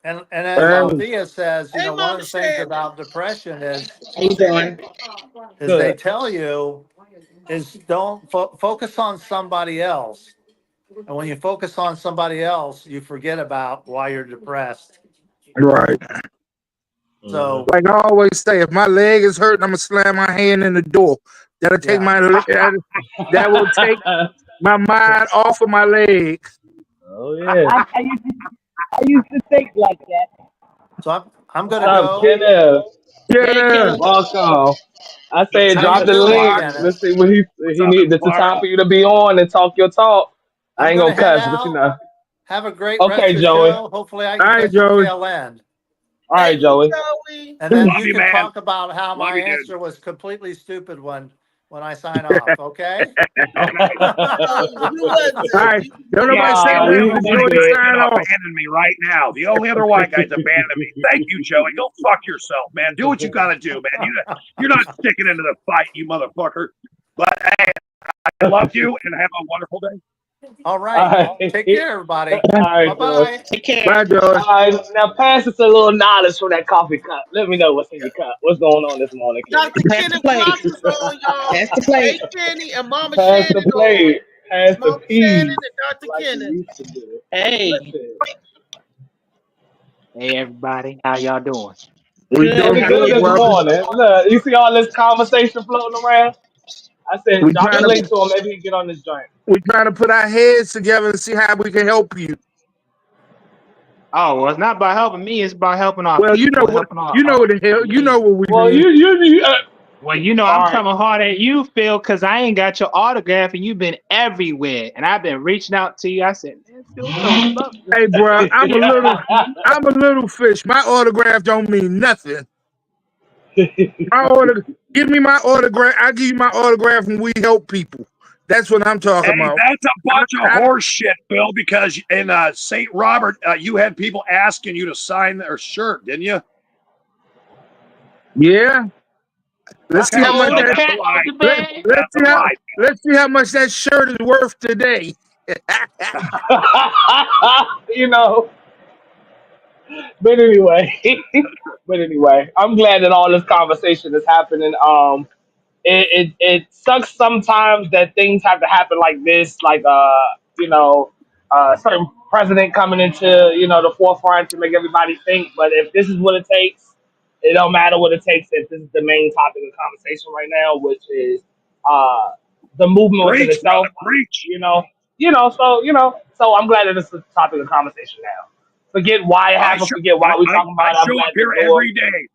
And as Althea says, you Hey, know, one of Mama the things Shannon. about depression is how you doing? they Good. tell you is don't focus on somebody else. And when you focus on somebody else, you forget about why you're depressed. Right. So Like I always say, if my leg is hurting, I'm gonna slam my hand in the door. That'll take yeah. that will take my mind off of my leg. Oh yeah. I used to think like that. So I'm gonna What's up, go. Kenneth? Yeah. Welcome. I said Send How him drop you to the doing, link. Clark. Kenneth? Let's see what he What's up, need. It's the Clark? time for you to be on and talk your talk. I I'm ain't gonna gonna head cuss, but you out. know. Have a great rest Okay, of the Joey. show. Hopefully I All can right, catch the Joey. tail end. All right, Thank Joey. you, Joey. And then Love you you, can man. talk about how Love my you, dude. answer was completely stupid when I sign off, okay? No, you wasn't. All right. You Don't was nobody The say Nah, only nothing other you but white Joey guy's good. sign gonna off. abandon me right now. The only other white guy's abandoning me. Thank you, Joey. Go fuck yourself, man. Do what you gotta do, man. You're not sticking into the fight, you motherfucker. But hey, I love you and have a wonderful day. All All right. right. Take care, everybody. All right, Joey. Bye-bye. Take care. Bye, Joey. All right, now pass us a little knowledge from that coffee cup. Let me know what's in your cup. What's going on this morning, Kenny? Dr. Pass the Kenneth plate. Clark is on, y'all. Pass the plate. Hey, Kenny and Mama Pass the Shannon on. plate. Pass the Mama Shannon peas. and Dr. Like we Kenneth. used to do. Hey, Listen, Hey everybody, how y'all doing? We good. doing we How are good good, this you? brother. morning. Look, you see all this conversation floating around? I said, We drop the trying to link to him. Maybe he can get on this joint. put our heads together and see how we can help you. Oh, well, it's not about helping me; it's about helping our Well, people, helping our you know what the hell, you know community. what we Well, mean. you Well, you know, All I'm right. coming hard at you, Phil, because I ain't got your autograph and you've been everywhere. And I've been reaching out to you. I said, man, Phil don't love me. Hey, bro, I'm a little fish. My autograph don't mean nothing. Give me my autograph. I give you my autograph when we help people. That's what I'm talking Hey, about. that's a bunch of I, horse shit, Bill, because in St. Robert, you had people asking you to sign their shirt, didn't you? yeah. Let's see Okay, how much Hold so the that. that's a cat out lie. the Let, bag. let's That's a see how. lie. Let's see how much that shirt is worth today. You know, but anyway, I'm glad that all this conversation is happening. It sucks sometimes that things have to happen like this, like you know, certain president coming into the forefront to make everybody think. But if this is what it takes, it don't matter what it takes. If this is the main topic of conversation right now, which is uh the movement within Preach, brother, itself, preach. so I'm glad that it's the topic of conversation now. Forget why it happened, forget why we talking I about it. I'm show up glad to here do every day.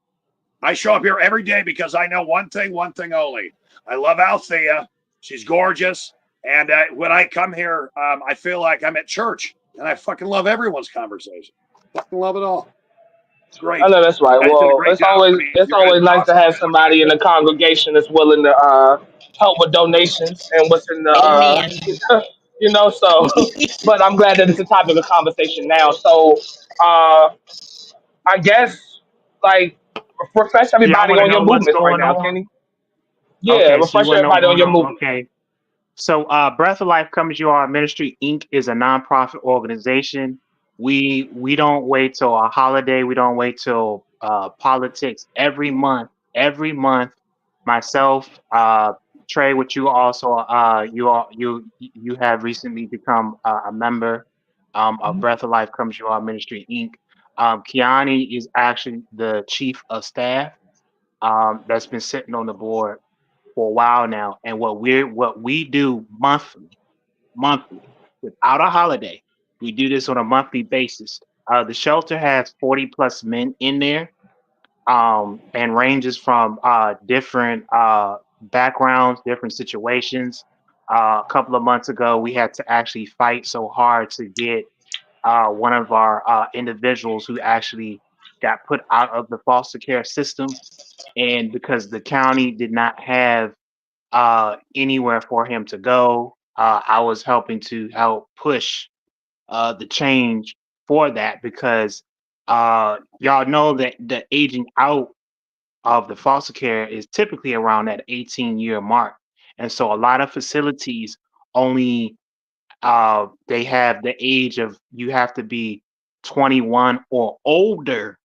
I show up here every day because I know one thing only. I love Althea. She's gorgeous. And when I come here, I feel like I'm at church. And I fucking love everyone's conversation. Fucking love it all. It's I great. know that's You right. guys did a Well, great job with me. it's You guys always are nice to awesome. have somebody in the congregation that's willing to help with donations and what's in the Amen. so. But I'm glad that it's a topic of conversation now. So I guess like refresh Y'all everybody want to on your know what's movements right going now, on? Kenny. Yeah, Okay, so you refresh want to know what's everybody on going your on? movement. Okay. So, Breath of Life Comes You Our Ministry Inc. is a nonprofit organization. We don't wait till a holiday. We don't wait till politics. Every month, myself, Trey, which you also you have recently become a member of Breath of Life Comes You Our Ministry Inc. Kiani is actually the chief of staff that's been sitting on the board for a while now. And what we do monthly, without a holiday, we do this on a monthly basis. The shelter has 40 plus men in there, and ranges from different backgrounds, different situations. A couple of months ago, we had to actually fight so hard to get one of our individuals who actually got put out of the foster care system, and because the county did not have anywhere for him to go. I was helping to help push the change for that because y'all know that the aging out of the foster care is typically around that 18-year mark. And so a lot of facilities only they have the age of you have to be 21 or older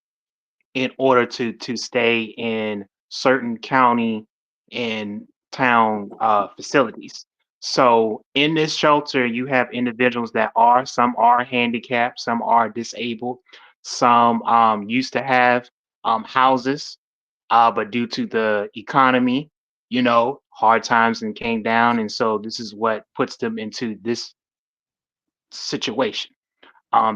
in order to stay in certain county and town facilities. So in this shelter, you have individuals that some are handicapped, some are disabled, some used to have houses, but due to the economy, hard times and came down, and so this is what puts them into this situation.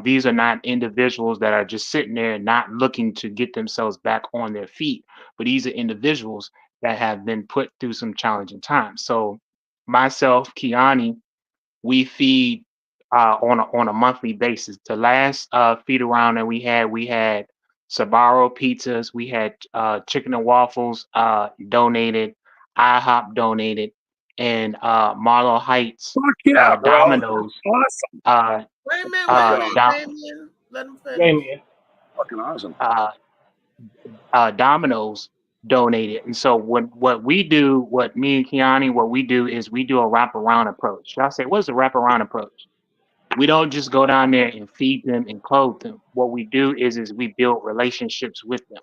These are not individuals that are just sitting there not looking to get themselves back on their feet, but these are individuals that have been put through some challenging times. So, myself, Kiani, we feed on a monthly basis. The last feed around that we had Sabaro pizzas, we had chicken and waffles donated, IHOP donated, and Marlow Heights Fuck yeah, bro. Domino's. Awesome. Uh, Wait a uh, minute, Dom- Damien. Let him finish. Damien. Fucking awesome. uh, Domino's donated. And so what me and Kiani, what we do is we do a wraparound approach. Y'all say, what's the wraparound approach? We don't just go down there and feed them and clothe them. What we do is we build relationships with them,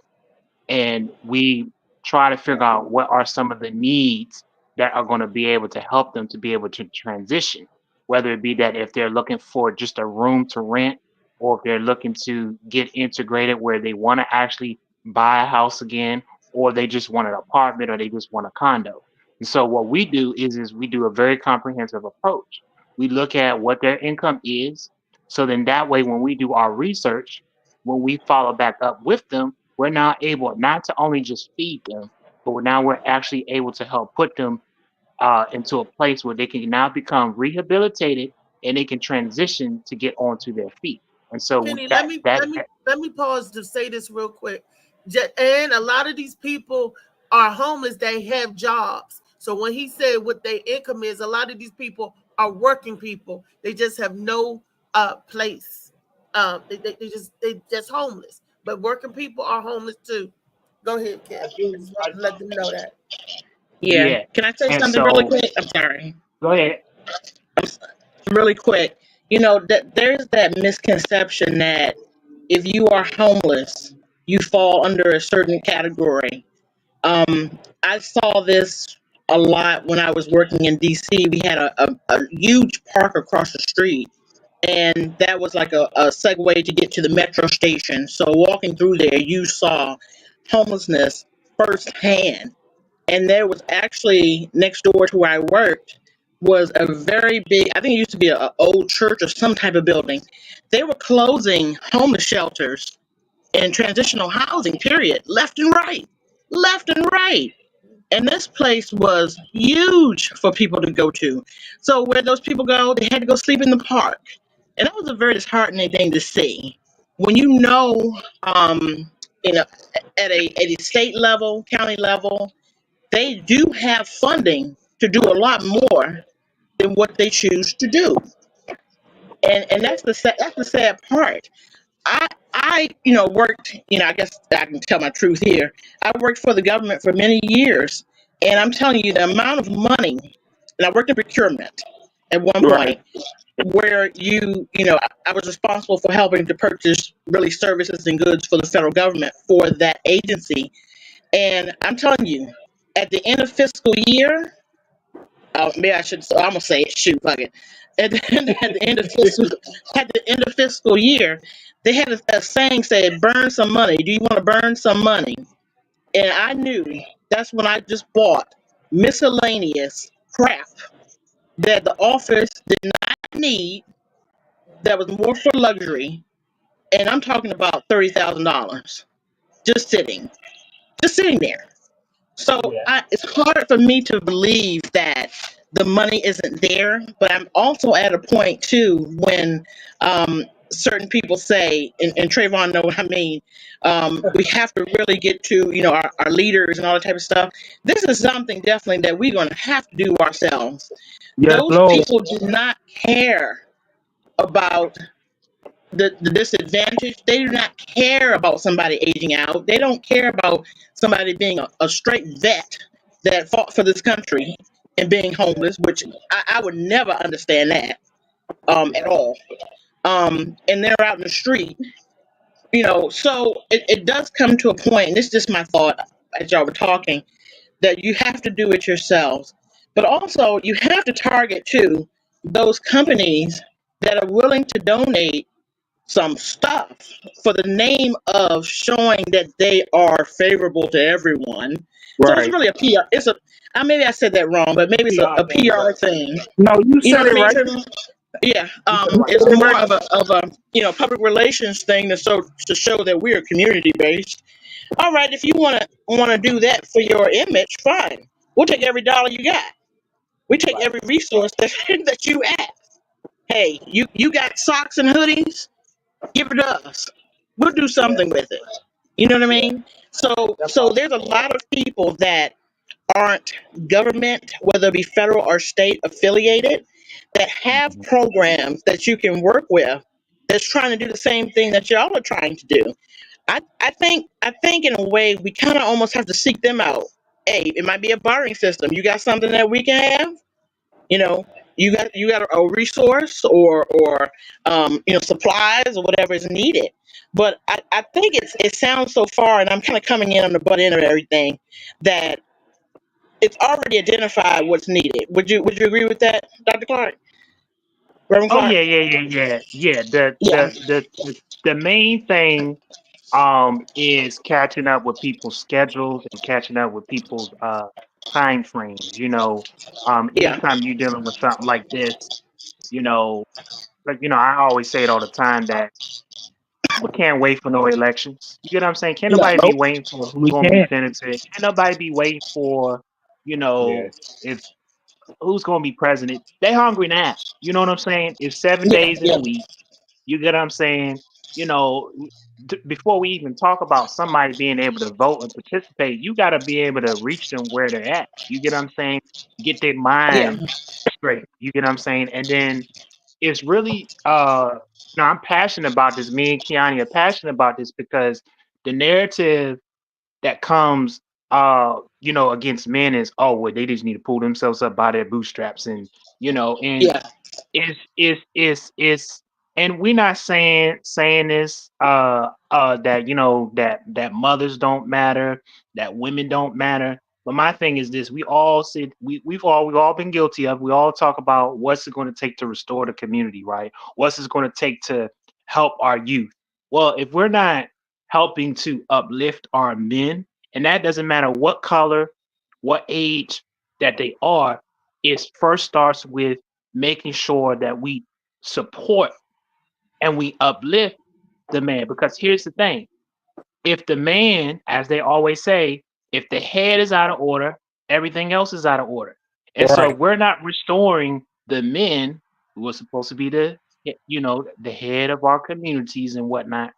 and we try to figure out what are some of the needs that are going to be able to help them to be able to transition, whether it be that if they're looking for just a room to rent, or if they're looking to get integrated where they want to actually buy a house again, or they just want an apartment, or they just want a condo. And so what we do is we do a very comprehensive approach. We look at what their income is, so then that way when we do our research, when we follow back up with them, we're now able not to only just feed them, but now we're actually able to help put them into a place where they can now become rehabilitated and they can transition to get onto their feet. And so Kenny, let that me that let me let me pause to say this real quick. And a lot of these people are homeless. They have jobs. So when he said what their income is, a lot of these people are working people. They just have no place. They just homeless. But working people are homeless too. Go ahead, Ken. I I do. just want to let them know that. Yeah. yeah. Can I say And something really so quick? I'm sorry. go ahead. Really quick. You know, that there's that misconception that if you are homeless, you fall under a certain category. I saw this a lot when I was working in DC. We had a huge park across the street, and that was like a segue to get to the metro station. So walking through there, you saw homelessness firsthand. And there was actually next door to where I worked was a very big, I think it used to be a old church or some type of building. They were closing homeless shelters and transitional housing, period, left and right. And this place was huge for people to go to. So where those people go, they had to go sleep in the park. And that was a very disheartening thing to see. When you know, you know, at a state level, county level, they do have funding to do a lot more than what they choose to do. And that's the sad part. I worked, I guess I can tell my truth here. I worked for the government for many years, and I'm telling you the amount of money, and I worked in procurement at one Right. point where I was responsible for helping to purchase really services and goods for the federal government for that agency. And I'm telling you, at the end of fiscal year, maybe I should. So I'm gonna say it. Shoot, fuck it. At the end of fiscal year, they had a saying said, "Burn some money." Do you want to burn some money? And I knew that's when I just bought miscellaneous crap that the office did not need. That was more for luxury, and I'm talking about $30,000 just sitting there. So Yeah. it's hard for me to believe that the money isn't there, but I'm also at a point too when certain people say, and Trayvon know what I mean, we have to really get to our leaders and all that type of stuff. This is something definitely that we're going to have to do ourselves. Yes, Those Lord. people do not care about the disadvantage. They do not care about somebody aging out. They don't care about somebody being a straight vet that fought for this country and being homeless, which I would never understand that at all. And they're out in the street, so it does come to a point, and this is just my thought as y'all were talking, that you have to do it yourselves. But also you have to target too those companies that are willing to donate some stuff for the name of showing that they are favorable to everyone. So it's Right. really a PR. Maybe I said that wrong, but maybe it's a PR thing, PR right? thing. No, you You know said what it I mean, right. Trevor? Yeah. You said it right. It's You said it more right. of a public relations thing to show that we are community based. All right, if you wanna do that for your image, fine. We'll take every dollar you got. We take Right. every resource that that you have. Hey, you got socks and hoodies? Give it to us. We'll do Yeah. something with it. You know what I Yeah. mean? So That so part. there's a lot of people that aren't government, whether it be federal or state affiliated, that have Mhm. programs that you can work with that's trying to do the same thing that y'all are trying to do. I think in a way we kind of almost have to seek them out. Hey, it might be a bartering system. You got something that we can have? you know you got a resource or supplies or whatever is needed. But I think it sounds so far, and I'm kind of coming in on the butt end of everything, that it's already identified what's needed. Would you agree with that, Dr. Clark? Reverend Oh Clark? yeah, yeah, yeah, yeah, yeah. The Yeah. the the the, the main thing is catching up with people's schedules and catching up with people's time frames. Yeah. Anytime you're dealing with something like this, you know, I always say it all the time that People can't wait for no elections. You get what I'm saying? Can't No. nobody be Nope, waiting for who's we going to be can't. senator. Can't nobody be waiting for, you Yeah. know, if who's going to be president. They hungry now. You know what I'm saying? It's 7 days in Yeah. a week. You get what I'm saying? You know, before we even talk about somebody being able to vote and participate, you got to be able to reach them where they're at. You get what I'm saying? Get their Yeah. mind straight. You get what I'm saying? And then it's really no, I'm passionate about this. Me and Kiani are passionate about this because the narrative that comes you know, against men is, oh well, they just need to pull themselves up by their bootstraps, and you know, and Yeah. is and we're not saying this that you know that mothers don't matter, that women don't matter. But my thing is this: we all said we've all been guilty of. We all talk about what's it going to take to restore the community, right? What's it going to take to help our youth? Well, if we're not helping to uplift our men, and that doesn't matter what color, what age that they are, it first starts with making sure that we support and we uplift the man. Because here's the thing: if the man, as they always say, if the head is out of order, everything else is out of order. And so Right. if we're not restoring the men who are supposed to be the, you know, the head of our communities and whatnot,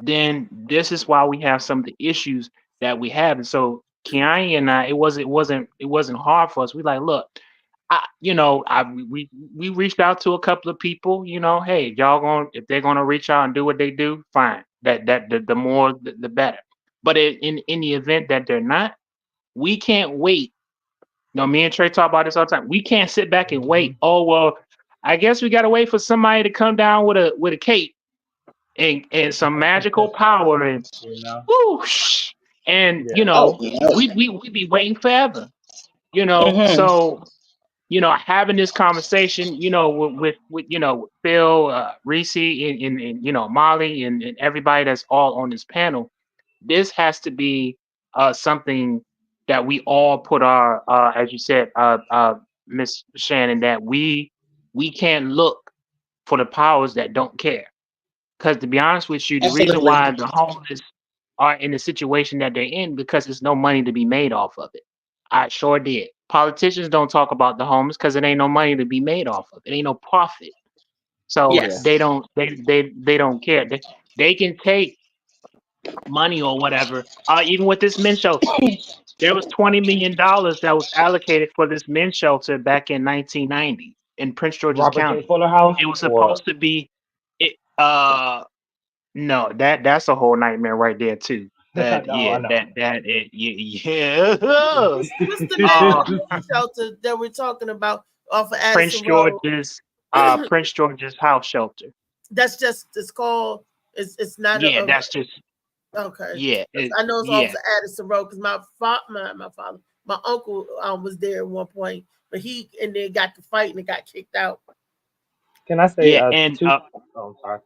then this is why we have some of the issues that we have. And so Kiani and I, it wasn't hard for us. We like, look, we reached out to a couple of people. You know, hey, if they're gonna reach out and do what they do, fine. The more the better. But in the event that they're not, we can't wait. You know, me and Trey talk about this all the time. We can't sit back and Hmm. wait. Oh well, I guess we gotta wait for somebody to come down with a cape and some magical power and You know. whoosh, and you Yeah. Oh know no. we be waiting forever. You know, Mm-hmm. so you know, having this conversation, you know, with you know, with Phil, Reese, and you know, Molly, and everybody that's all on this panel, this has to be something that we all put our, as you said, Miss Shannon, that we can't look for the powers that don't care. Because to be honest with you, the reason Absolutely. why the homeless are in the situation that they're in because there's no money to be made off of it. I sure did. Politicians don't talk about the homeless because it ain't no money to be made off of. It ain't no profit. So Yeah. Yes. they don't care. They can take money or whatever. Even with this men's shelter, there was $20 million that was allocated for this men's shelter back in 1990 in Prince George's Robert J. County. Fuller House It was or supposed to be it. No, that's a whole nightmare right there too. I That know, I yeah, know. that it yeah. What's the uh, shelter that we're talking about off of Prince Addison Road? George's Prince George's house shelter. That's just it's called. It's not Yeah, a that's just okay. yeah, I know it's off yeah. of Addison Road because my father, my uncle was there at one point, but he and then got to fight and got kicked out. Can I say Yeah, and two? Oh, I'm sorry.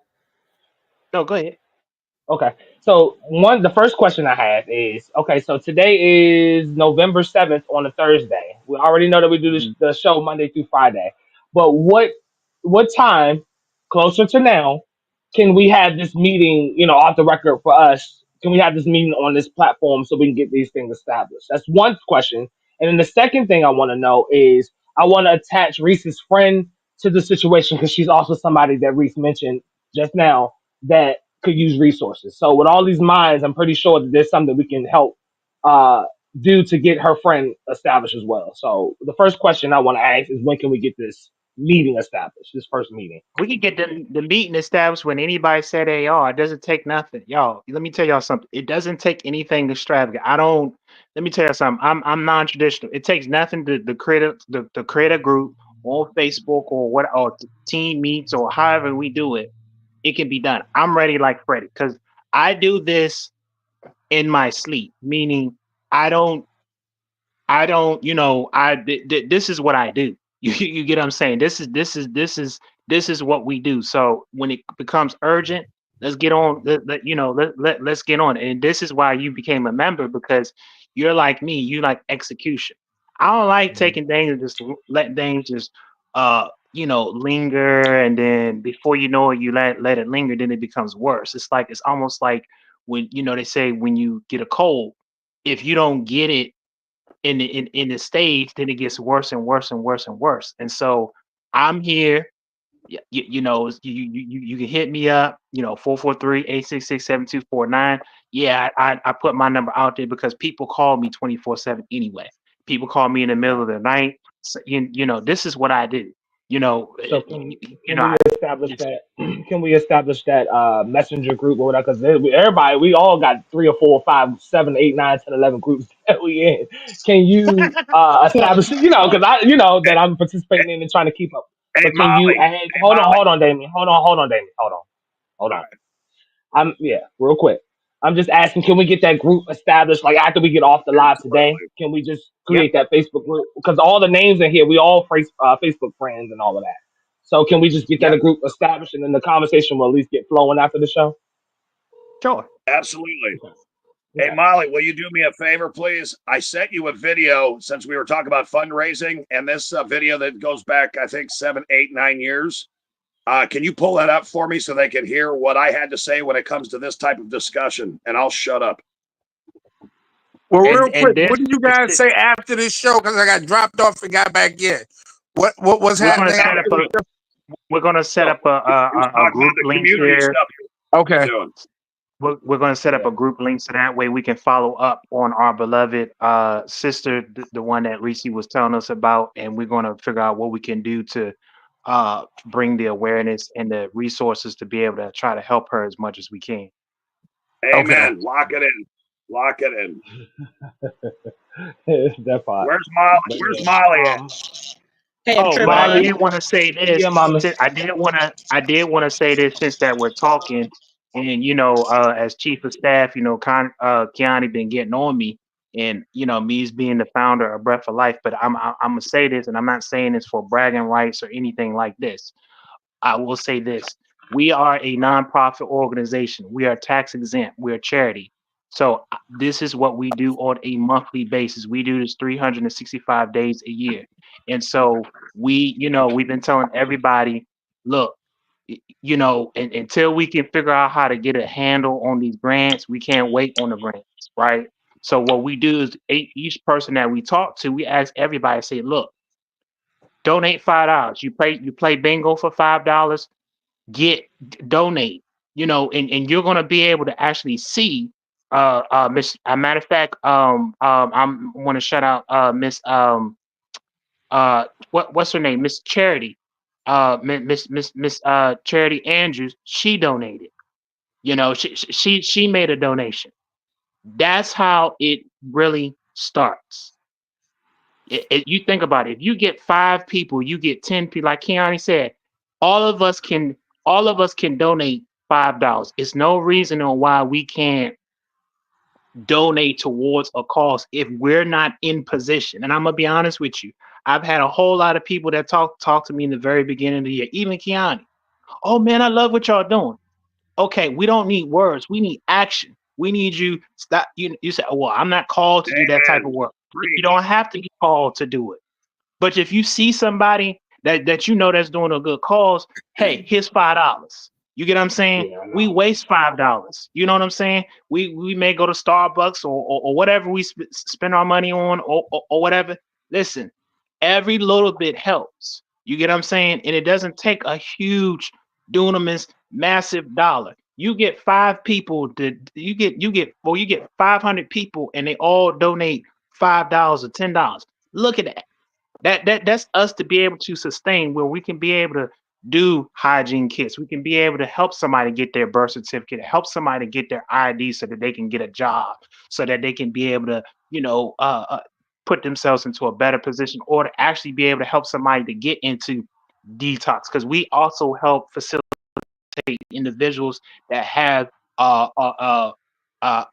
no, go ahead. Okay. So the first question I have is, okay, so today is November 7th on a Thursday. We already know that we do Mhm. the show Monday through Friday. But what time closer to now can we have this meeting, off the record for us? Can we have this meeting on this platform so we can get these things established? That's one question. And then the second thing I want to know is I want to attach Reese's friend to the situation because she's also somebody that Reese mentioned just now that could use resources. So with all these minds, I'm pretty sure that there's something we can help uh, do to get her friend established as well. So the first question I want to ask is when can we get this meeting established? This first meeting. We can get the meeting established when anybody said they are. It doesn't take nothing, y'all. Let me tell y'all something. It doesn't take anything extravagant. I don't. Let me tell you something. I'm non-traditional. It takes nothing to create to create a group on Facebook or what or team meets or however we do it. It can be done. I'm ready like Freddie because I do this in my sleep. Meaning I don't you know, this is what I do. You get what I'm saying? This is what we do. So when it becomes urgent, let's get on. Let's get on. And this is why you became a member because you're like me. You like execution. I don't like Mhm. taking things and just letting things just linger, and then before you know it, you let it linger, then it becomes worse. It's almost like when they say when you get a cold, if you don't get it in the stage, then it gets worse and worse and worse and worse. And so I'm here. You can hit me up, 443-866-7249. Yeah, I put my number out there because people call me 24/7 anyway. People call me in the middle of the night. So, this is what I do. You know, So you know, I, it's, can we establish that messenger group or whatever? Because everybody, we all got 3 or 4 or 5, 7, 8, 9, 10, 11 groups that we in. Can you establish? Because that I'm participating in and trying to keep up. Hey, But can you Molly. add? Hey, Hold on, Molly. hold on, Damien. Hold on, Damien. Hold All on. right. Real quick. I'm just asking, can we get that group established like after we get off the live today? Absolutely. Can we just yep, create that Facebook group? Because all the names in here, we all Facebook friends and all of that. So can we just get that yep, a group established and then the conversation will at least get flowing after the show? sure. Absolutely. Okay. Hey, Okay. Molly, will you do me a favor, please? I sent you a video since we were talking about fundraising, and this video that goes back, I think, 7, 8, 9 years. Can you pull that up for me so they can hear what I had to say when it comes to this type of discussion? And I'll shut up. Well, And real quick, there's what did you guys say after this show? Because I got dropped off and got back in. What was we're going to happening set up after the show? He was a talking about group the link community here. stuff you're Okay. doing. We're going to set up Yeah. a group link so that way we can follow up on our beloved sister, the one that Reese was telling us about, and we're going to figure out what we can do to bring the awareness and the resources to be able to try to help her as much as we can. Okay. Amen. Lock it in. Lock it in. That part. Where's Molly? But Where's yeah. Molly at? Hey, and Oh, but I Trayvon. did want to say this. Yeah, mama. I did want to say this since that we're talking, and as chief of staff, Kiani been getting on me, and me's being the founder of Breath of Life. But I'm gonna say this, and I'm not saying this for bragging rights or anything like this. I will say this. We are a nonprofit organization. We are tax exempt. We're a charity. So this is what we do on a monthly basis. We do this 365 days a year. And so we've been telling everybody, look, until we can figure out how to get a handle on these grants, we can't wait on the grants, right? So what we do is each person that we talk to, we ask everybody, say, look, donate $5. You play bingo for $5, donate, and you're gonna be able to actually see Miss a matter of fact, I'm want to shout out Miss what's her name? Miss Charity. Miss Charity Andrews, she donated. She made a donation. That's how it really starts. You think about it. If you get 5 people, you get 10 people. Like Keanu said, all of us can donate $5. It's no reason on why we can't donate towards a cause if we're not in position. And I'm gonna be honest with you. I've had a whole lot of people that talk to me in the very beginning of the year, even Keanu. Oh man, I love what y'all doing. Okay, we don't need words. We need action. We need you stop. You say, well, I'm not called to do that type of Amen. work. You don't have to be called to do it. But if you see somebody that that's doing a good cause, hey, here's $5. You get what I'm saying? Yeah, I We know. waste $5. You know what I'm saying? We may go to Starbucks or whatever we spend our money on or whatever. Listen, every little bit helps. You get what I'm saying? And it doesn't take a huge dunamis massive dollar. You get 5 people you get 500 people and they all donate $5 or $10. Look at that. That's us to be able to sustain where we can be able to do hygiene kits. We can be able to help somebody get their birth certificate, help somebody get their ID so that they can get a job, so that they can be able to, put themselves into a better position, or to actually be able to help somebody to get into detox. Because we also help facilitate individuals that have uh, uh, uh,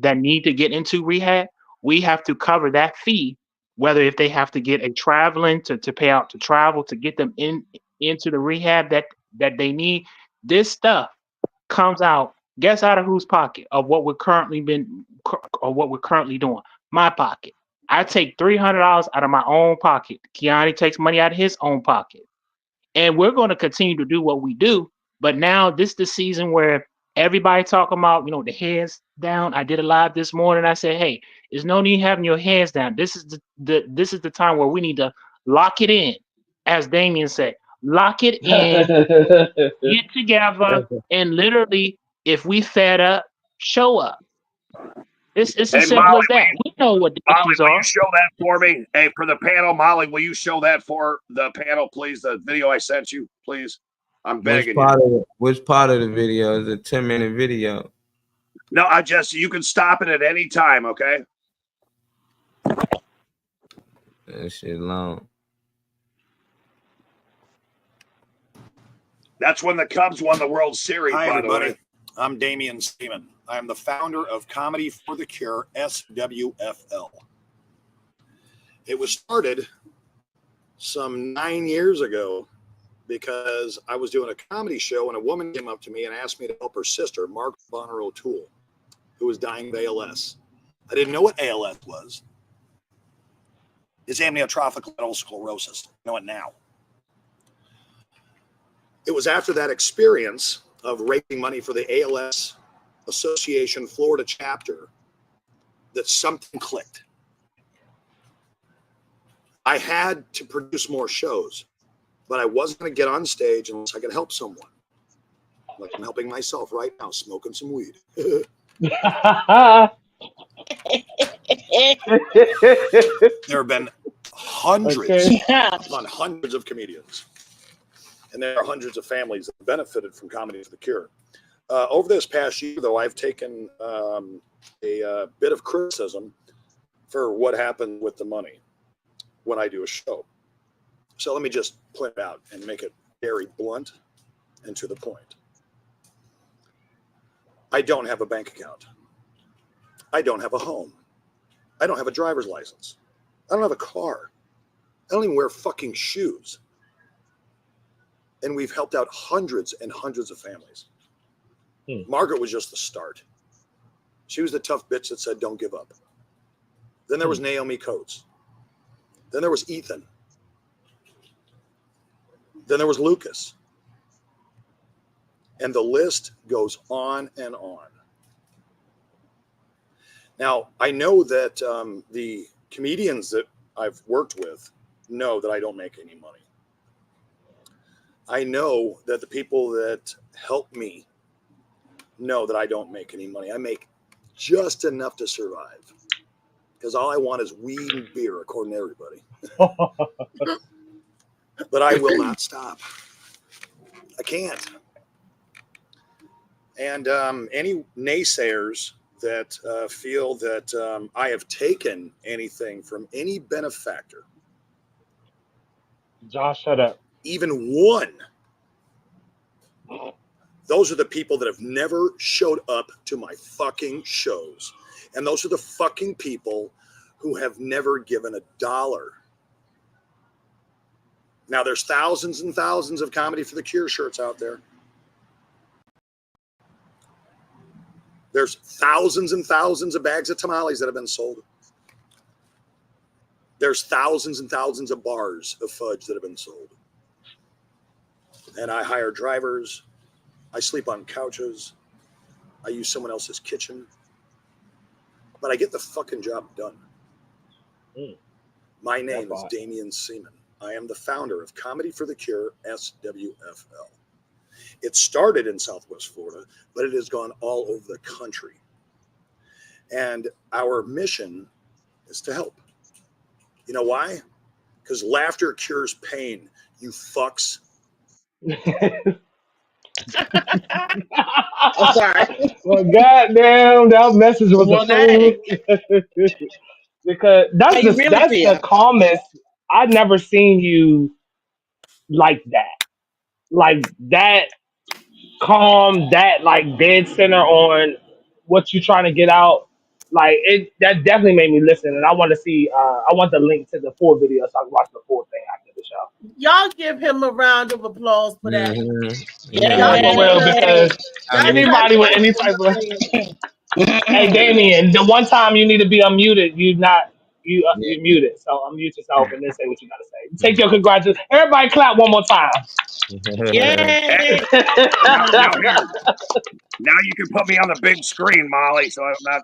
that need to get into rehab. We have to cover that fee, whether if they have to get a traveling to pay out to travel to get them into the rehab that they need. This stuff comes out. Guess out of whose pocket? Of what we're currently doing. My pocket. I take $300 out of my own pocket. Kiani takes money out of his own pocket. and we're going to continue to do what we do. But now this is the season where everybody talking about, the heads down. I did a live this morning. I said, hey, there's no need having your heads down. This is the time where we need to lock it in, as Damien said, lock it in, get together, and literally, if we fed up, show up. It's as simple Molly, as that. We know what the Molly, issues will are. you show that for me? Hey, for the panel, Molly, will you show that for the panel, please? The video I sent you, please. I'm begging you. Which part of the video is a 10-minute video? No, you can stop it at any time, okay? That shit long. That's when the Cubs won the World Series, Hi, by everybody. the way. I'm Damien Seaman. I am the founder of Comedy for the Cure, SWFL. It was started some 9 years ago because I was doing a comedy show and a woman came up to me and asked me to help her sister, Mark Bonner O'Toole, who was dying of ALS. I didn't know what ALS was. It's amyotrophic lateral sclerosis. I know it now. It was after that experience of raising money for the ALS Association Florida chapter that something clicked. I had to produce more shows, but I wasn't going to get on stage unless I could help someone. Like I'm helping myself right now, smoking some weed. There have been hundreds upon hundreds of comedians, and there are hundreds of families that benefited from Comedy for the Cure. Over this past year, though, I've taken a bit of criticism for what happened with the money when I do a show. So let me just point it out and make it very blunt and to the point. I don't have a bank account. I don't have a home. I don't have a driver's license. I don't have a car. I don't even wear fucking shoes. And we've helped out hundreds and hundreds of families. Margaret was just the start. She was the tough bitch that said, don't give up. Then there was Naomi Coates. Then there was Ethan. Then there was Lucas. And the list goes on and on. Now, I know that the comedians that I've worked with know that I don't make any money. I know that the people that help me know that I don't make any money. I make just enough to survive because all I want is weed and beer, according to everybody. But I will not stop. I can't. And any naysayers that feel that I have taken anything from any benefactor, Josh, shut up. even one, those are the people that have never showed up to my fucking shows. And those are the fucking people who have never given $1. Now, there's thousands and thousands of Comedy for the Cure shirts out there. There's thousands and thousands of bags of tamales that have been sold. There's thousands and thousands of bars of fudge that have been sold. And I hire drivers. I sleep on couches. I use someone else's kitchen. But I get the fucking job done. My name is Damien Seaman. I am the founder of Comedy for the Cure, SWFL. It started in Southwest Florida, but it has gone all over the country. And our mission is to help. You know why? Because laughter cures pain, you fucks. I'm sorry. Well, goddamn, that message was Well, because How you really that's feel? the calmest. I've never seen you like that. Like that calm, that like dead center on what you're trying to get out. Like it, that definitely made me listen, and I want to see. I want the link to the full video so I can watch the full thing after the show. Y'all give him a round of applause for that. I will, because anybody with any type of hey Damien, the one time you need to be unmuted, you muted, so unmute yourself and then say what you gotta say. Take your congratulations. Everybody clap one more time. Yay! Now here, now you can put me on the big screen, Molly. So I'm not,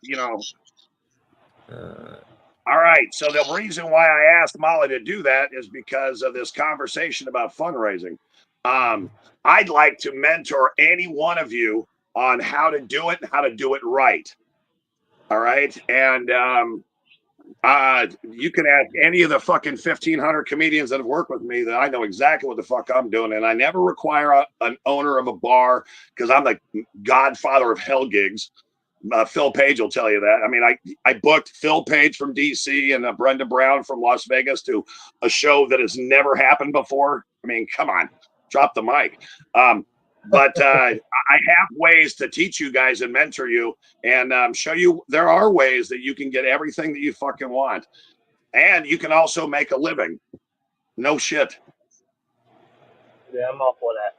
All right. So the reason why I asked Molly to do that is because of this conversation about fundraising. I'd like to mentor any one of you on how to do it and how to do it right. All right. And you can ask any of the fucking 1,500 comedians that have worked with me that I know exactly what the fuck I'm doing. And I never require an owner of a bar because I'm the godfather of hell gigs. Phil Page will tell you that. I mean, I booked Phil Page from DC and Brenda Brown from Las Vegas to a show that has never happened before. I mean, come on, drop the mic. But I have ways to teach you guys and mentor you and show you there are ways that you can get everything that you fucking want. And you can also make a living. No shit. Yeah, I'm all for that.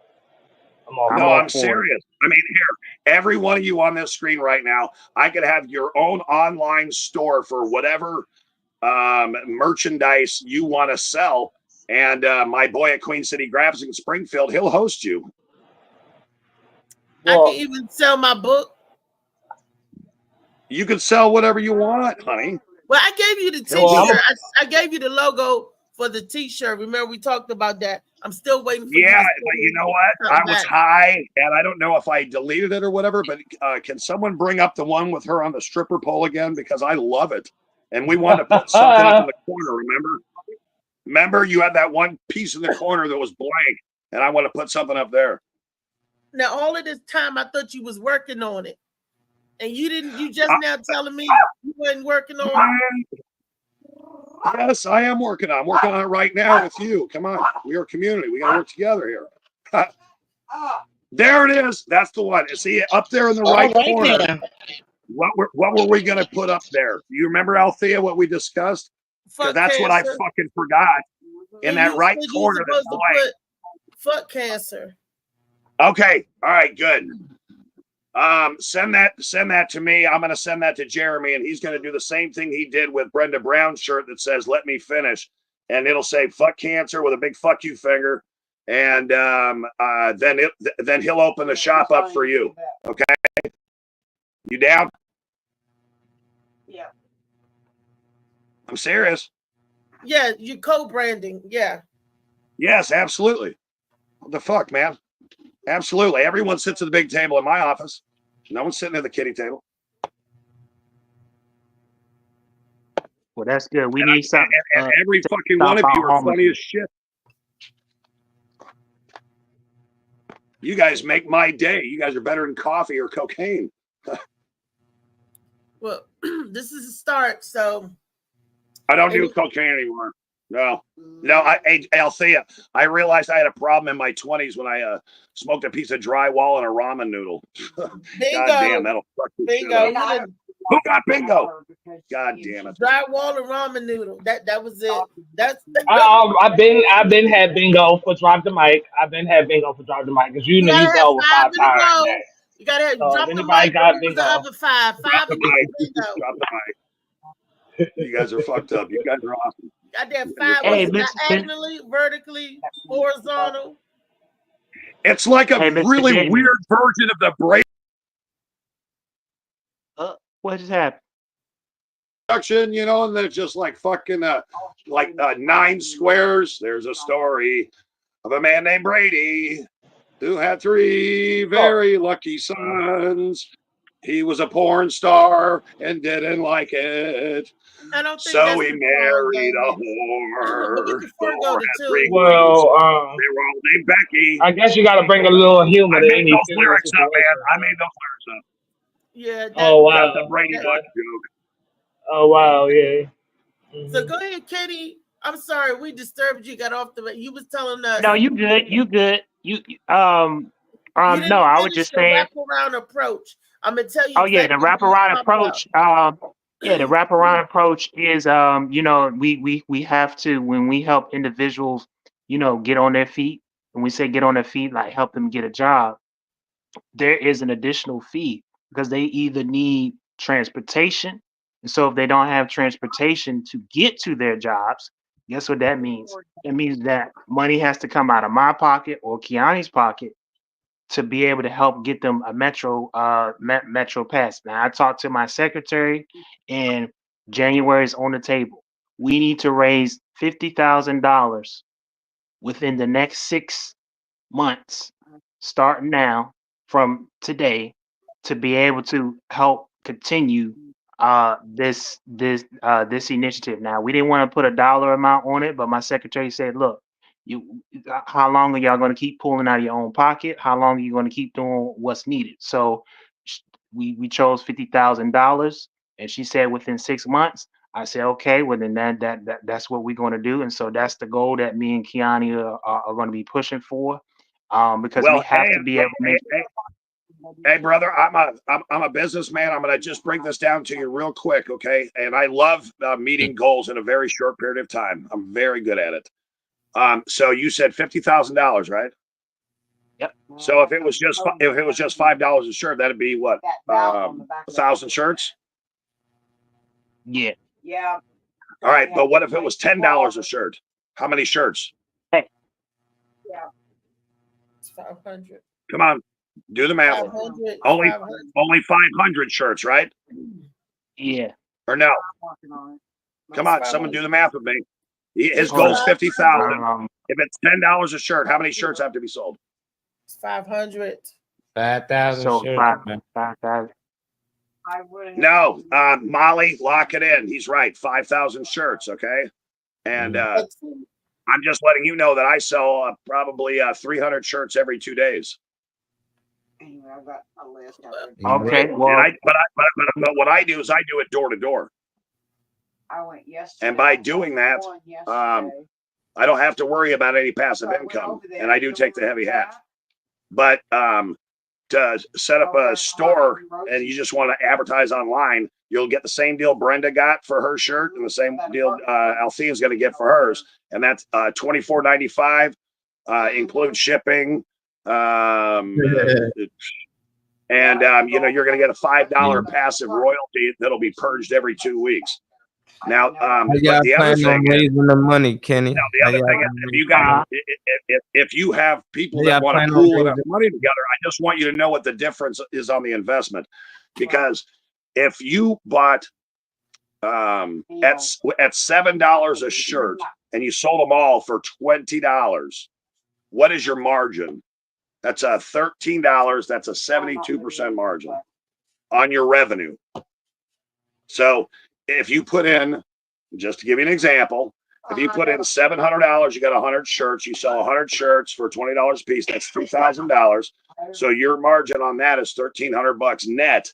I'm serious. I mean, here, every one of you on this screen right now, I could have your own online store for whatever merchandise you want to sell. And my boy at Queen City Graphics in Springfield, he'll host you. I can even sell my book. You can sell whatever you want, honey. Well, I gave you the T-shirt. I gave you the logo for the T-shirt. Remember, we talked about that. I'm still waiting for Yeah, but you know what? I was high, and I don't know if I deleted it or whatever, but can someone bring up the one with her on the stripper pole again? Because I love it. And we want to put something up in the corner, remember? Remember, you had that one piece in the corner that was blank, and I want to put something up there. Now, all of this time, I thought you was working on it. And you didn't, you just now telling me you wasn't working on it? Yes, I am working on it. I'm working on it right now with you. Come on. We are a community. We got to work together here. There it is. That's the one. See, up there in the right corner. There. What were we going to put up there? You remember, Althea, what we discussed? Because that's what I fucking forgot. In that right corner. Fuck cancer. Okay. All right, good. Send that to me. I'm going to send that to Jeremy, and he's going to do the same thing he did with Brenda Brown's shirt that says, "Let me finish." And it'll say "fuck cancer" with a big fuck you finger. And then he'll open the shop up for you. Okay. You down? Yeah. I'm serious. Yeah, you co-branding. Yeah. Yes, absolutely. What the fuck, man? Absolutely. Everyone sits at the big table in my office. No one's sitting at the kitty table. Well, that's good. We need something. And every fucking one of you are funny as shit. You guys make my day. You guys are better than coffee or cocaine. Well, this is a start, so. I don't do cocaine anymore. No. Althea, I realized I had a problem in my 20s when I smoked a piece of drywall and a ramen noodle. Bingo. God damn, that'll fuck you. Bingo. Who got bingo? God damn it. Drywall and ramen noodle. That was it. I've been had bingo for Drop the Mic. I've been had bingo for Drop the Mic because you know you go over 5 times. You gotta have drop the anybody mic. got bingo? The other five. Five of bingo. Drop the mic. You guys are fucked up. You guys are awesome. Goddamn 5. Hey, diagonally, vertically, horizontal. It's like a really weird version of the break. What just happened? Production, you know, and they're just like fucking 9 squares. There's a story of a man named Brady who had 3 very lucky sons. He was a porn star and didn't like it. I don't think so he married a whore. Well, they were all named Becky. I guess you got to bring a little humor. I made those lyrics up, man. I made those lyrics up. Yeah. Oh wow. That's the Brady Bunch joke. Oh wow, yeah. Mm-hmm. So go ahead, Kenny. I'm sorry we disturbed you. Got off the. You was telling us. No, you good. You good. No, I was just saying. Wraparound approach. I'm gonna tell you. Oh yeah, the wraparound approach. The wraparound approach is we have to, when we help individuals, get on their feet. When we say get on their feet, like help them get a job, there is an additional fee because they either need transportation And so if they don't have transportation to get to their jobs, guess what that means? It means that money has to come out of my pocket or Kiani's pocket to be able to help get them a metro pass. Now I talked to my secretary, and January is on the table. We need to raise $50,000 within the next 6 months, starting now from today, to be able to help continue this initiative. Now we didn't want to put a dollar amount on it, but my secretary said, look, how long are y'all going to keep pulling out of your own pocket? How long are you going to keep doing what's needed? So we chose $50,000, and she said within 6 months. I said, okay, well then that's what we're going to do, and so that's the goal that me and Kiani are going to be pushing for, because we have to be able to make. Hey, brother, I'm a businessman. I'm going to just bring this down to you real quick, okay? And I love meeting goals in a very short period of time. I'm very good at it. So you said $50,000, right? Yep. So if it was just $5 a shirt, that'd be what? 1,000 shirts? Yeah. Yeah. All right, but what if it was $10 a shirt? How many shirts? Hey. Yeah. It's 500. Come on, do the math. 500. Only 500. 500 shirts, right? Yeah. Or no? Come on, 500. someone do the math with me. His goal's 50,000. If it's $10 a shirt, how many shirts have to be sold? It's 500. 5,000 So shirts, man. 5,000. No, Molly, lock it in. He's right. 5,000 shirts. Okay. And I'm just letting you know that I sell probably 300 shirts every 2 days. Anyway, I've got a list. Okay. Well, but what I do is I do it door to door. I went yesterday. And by doing that, I don't have to worry about any passive income. And I do take the heavy hat. But to set up a store and you just want to advertise online, you'll get the same deal Brenda got for her shirt and the same deal Althea's going to get for hers, and that's $24.95, includes shipping. And you're going to get a $5 passive royalty that'll be purged every 2 weeks. Now, but the other thing raising the money, Kenny. Now, the other thing is, if you have people that want to pool enough money together, I just want you to know what the difference is on the investment. Because if you bought at $7 a shirt and you sold them all for $20, what is your margin? That's a $13. That's a 72% margin on your revenue. So if you put in, just to give you an example, if you put in $700, you got 100 shirts. You sell 100 shirts for $20 a piece. That's $2,000. So your margin on that is $1,300 net,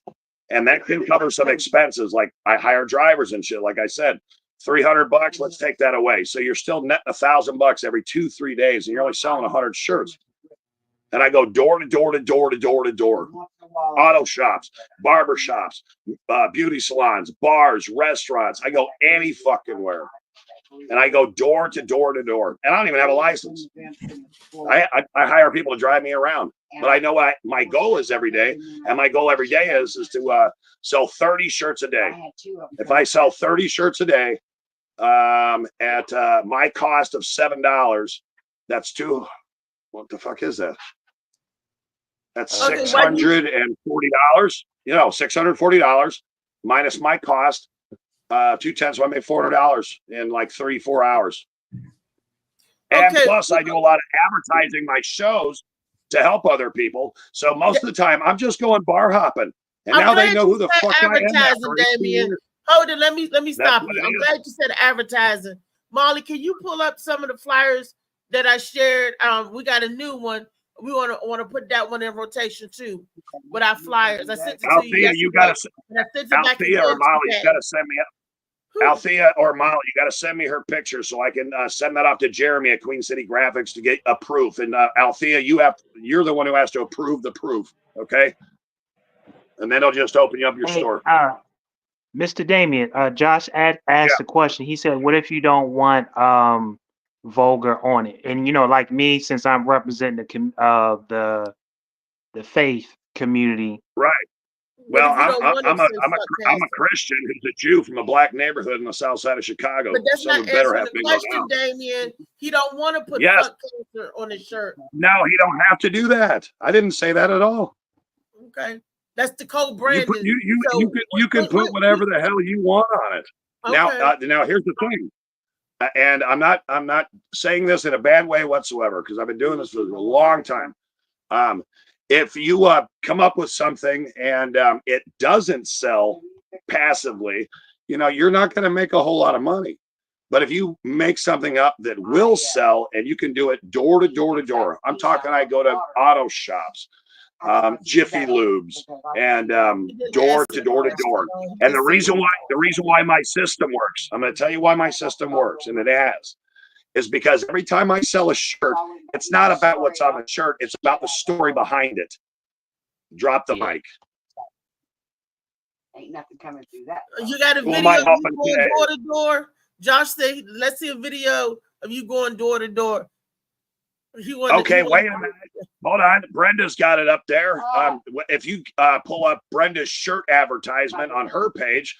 and that can cover some expenses like I hire drivers and shit. Like I said, $300. Let's take that away. So you're still netting $1,000 every 2-3 days, and you're only selling 100 shirts. And I go door to door to door to door to door. Auto shops, barber shops, beauty salons, bars, restaurants. I go any fucking where. And I go door to door to door. And I don't even have a license. I hire people to drive me around. But I know what my goal is every day. And my goal every day is to sell 30 shirts a day. If I sell 30 shirts a day at my cost of $7, that's what the fuck is that? That's $640. $640 minus my cost. 2/10, so I made $400 in like 3-4 hours. And plus, I do a lot of advertising my shows to help other people. So most of the time, I'm just going bar hopping, and now they know who the fuck I am. Damien. Hold it. Let me stop you. I'm glad you said advertising. Molly, can you pull up some of the flyers that I shared? We got a new one. We want to put that one in rotation too with our flyers. I sent it to you. You got to. Althea or Molly, you got to send me. Althea or Molly, you got to send me her picture so I can send that off to Jeremy at Queen City Graphics to get a proof. And Althea, you're the one who has to approve the proof, okay? And then they'll just open you up your store. Mr. Damien, Josh asked a question. He said, "What if you don't want vulgar on it?" And like me, since I'm representing the faith community, right? What Well, if you don't want to say fuck I'm a cancer? Christian who's a Jew from a black neighborhood in the south side of Chicago. But that's Someone not better answering have the bingo question, down. Damien. He don't want to put Yes. fuck cancer on his shirt. No, he don't have to do that. I didn't say that at all. Okay, that's the code You branding. put, So you can put whatever the hell you want on it. okay. Now here's the thing, and I'm not saying this in a bad way whatsoever because I've been doing this for a long time. If you come up with something and it doesn't sell passively, you're not going to make a whole lot of money. But if you make something up that will sell and you can do it door to door to door, I'm talking I go to auto shops, Jiffy Lubes, and door to door to door. And the reason why my system works, I'm going to tell you why my system works, and it has, is because every time I sell a shirt, it's not about what's on the shirt, it's about the story behind it. Drop the mic. Ain't nothing coming through that. You got a Who am video I of you helping going today? door to door? Josh said, let's see a video of you going door to door. Okay, wait a minute. Hold on. Brenda's got it up there. If you pull up Brenda's shirt advertisement on her page,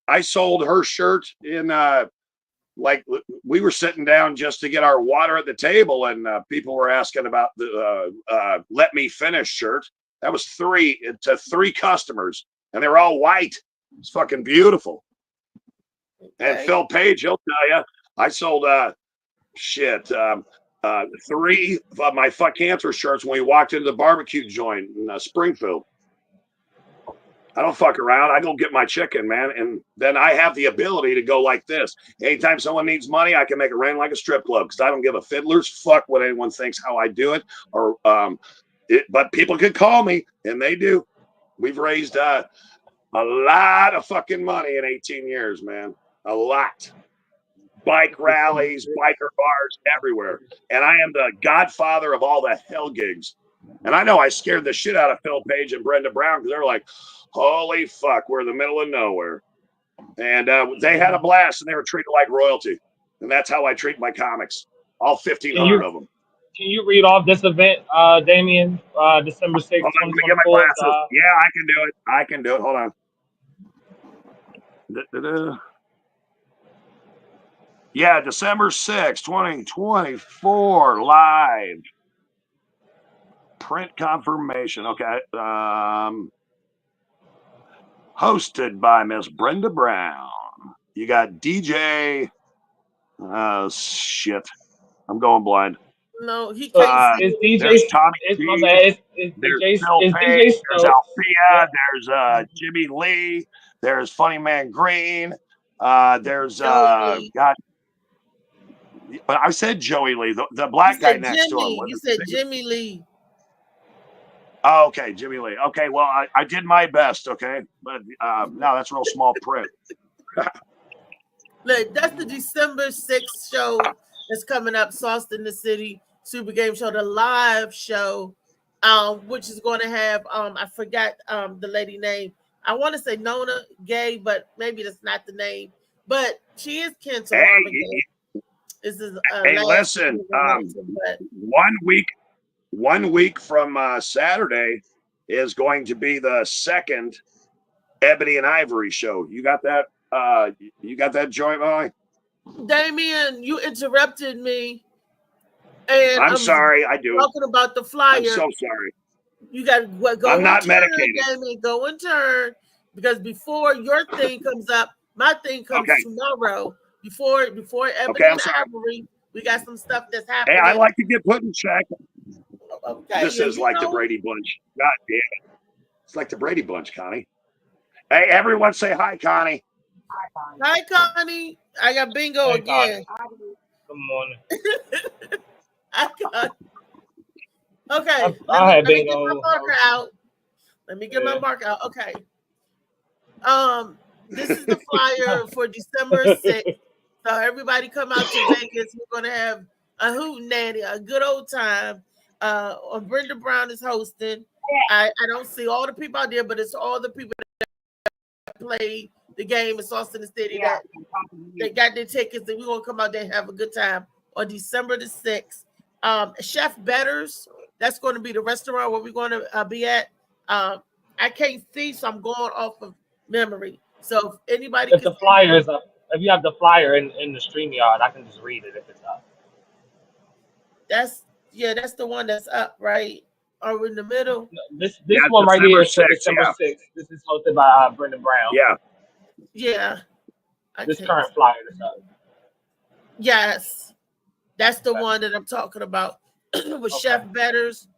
I sold her shirt in like we were sitting down just to get our water at the table, and people were asking about the "Let Me Finish" shirt. That was three customers, and they were all white. It's fucking beautiful. And Phil Page, he'll tell you, I sold three of my fuck cancer shirts when we walked into the barbecue joint in Springfield. I don't fuck around. I go get my chicken, man. And then I have the ability to go like this. Anytime someone needs money, I can make it rain like a strip club because I don't give a fiddler's fuck what anyone thinks how I do it. But people can call me, and they do. We've raised a lot of fucking money in 18 years, man. A lot. Bike rallies, biker bars everywhere. And I am the godfather of all the hell gigs. And I know I scared the shit out of Phil Page and Brenda Brown because they're like, holy fuck, we're in the middle of nowhere. And they had a blast, and they were treated like royalty. And that's how I treat my comics, all 1,500 of them. Can you read off this event, Damien, December 6th, 2024? Let me get my glasses. Yeah, I can do it. I can do it. Hold on. Yeah, December 6th, 2024, live. Print confirmation. Okay. Hosted by Miss Brenda Brown. You got DJ. Oh, shit. I'm going blind. No, he can't see. It's DJ. There's Tommy It's G. my bad. It's There's DJ. Phil It's Page. DJ There's Stokes. Althea. There's Jimmy Lee. There's Funny Man Green. There's God. But I said Joey Lee, the black guy next to him. You said Jimmy Lee. Oh, okay, Jimmy Lee. Okay, well, I did my best, okay? But no, that's real small print. Look, that's the December 6th show that's coming up, Sauce in the City, Super Game Show, the live show, which is going to have, I forgot the lady name. I want to say Nona Gay, but maybe that's not the name. But she is kin to Marvin Gaye. This is hey, listen, 1 week from Saturday is going to be the second Ebony and Ivory show. You got that? You got that joint, Molly? Damien, you interrupted me. And I'm sorry, I do. Talking about the flyer. I'm so sorry. You got to go. I'm not turn, medicated. Damien, go and turn, because before your thing comes up, my thing comes tomorrow. Before Ebony and Ivory, we got some stuff that's happening. Hey, I like to get put in check. Okay, this is like the Brady Bunch. God damn it. It's like the Brady Bunch, Connie. Hey, everyone say hi, Connie. Hi, Connie. I got bingo again. Good morning. I got. Okay. Let me get my marker out. Let me get my marker out. Okay. This is the flyer for December 6th. So everybody come out to Vegas. We're going to have a hootenanny, a good old time. Brenda Brown is hosting. I don't see all the people out there, but it's all the people that play the game in Sauce in the City that they got their tickets, and we're going to come out there and have a good time on December the 6th. Chef Better's, that's going to be the restaurant where we're going to be at. I can't see, so I'm going off of memory. So if anybody If can the see, flyer is up, if you have the flyer in the StreamYard, I can just read it if it's up. that's yeah, that's the one that's up, right? Or in the middle. No, this Yeah, one right December here is for 6th. December Yeah. 6th. This is hosted by Brendan Brown. Yeah. Yeah, I This can't. current flyer is up. Yes, that's the Okay. one that I'm talking about with Okay. Chef Better's.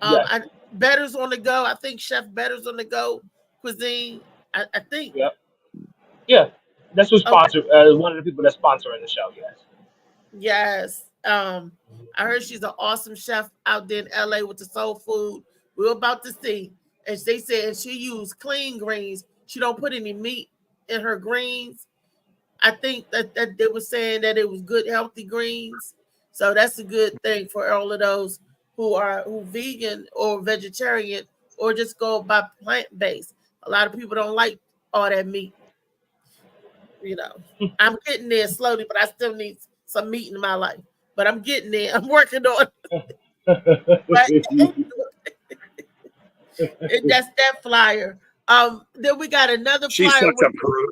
Yes. Better's on the go. I think Chef Better's on the go cuisine. I think. Yep. Yeah. That's who Okay. sponsored. One of the people that's sponsoring the show. Yes. Yes. I heard she's an awesome chef out there in LA with the soul food. We're about to see. And they said she used clean greens. She don't put any meat in her greens. I think that they were saying that it was good, healthy greens. So that's a good thing for all of those who vegan or vegetarian or just go by plant based. A lot of people don't like all that meat. You know, I'm getting there slowly, but I still need some meat in my life. But I'm getting there. I'm working on it. But that's that flyer. Then we got another She's flyer, such a prude.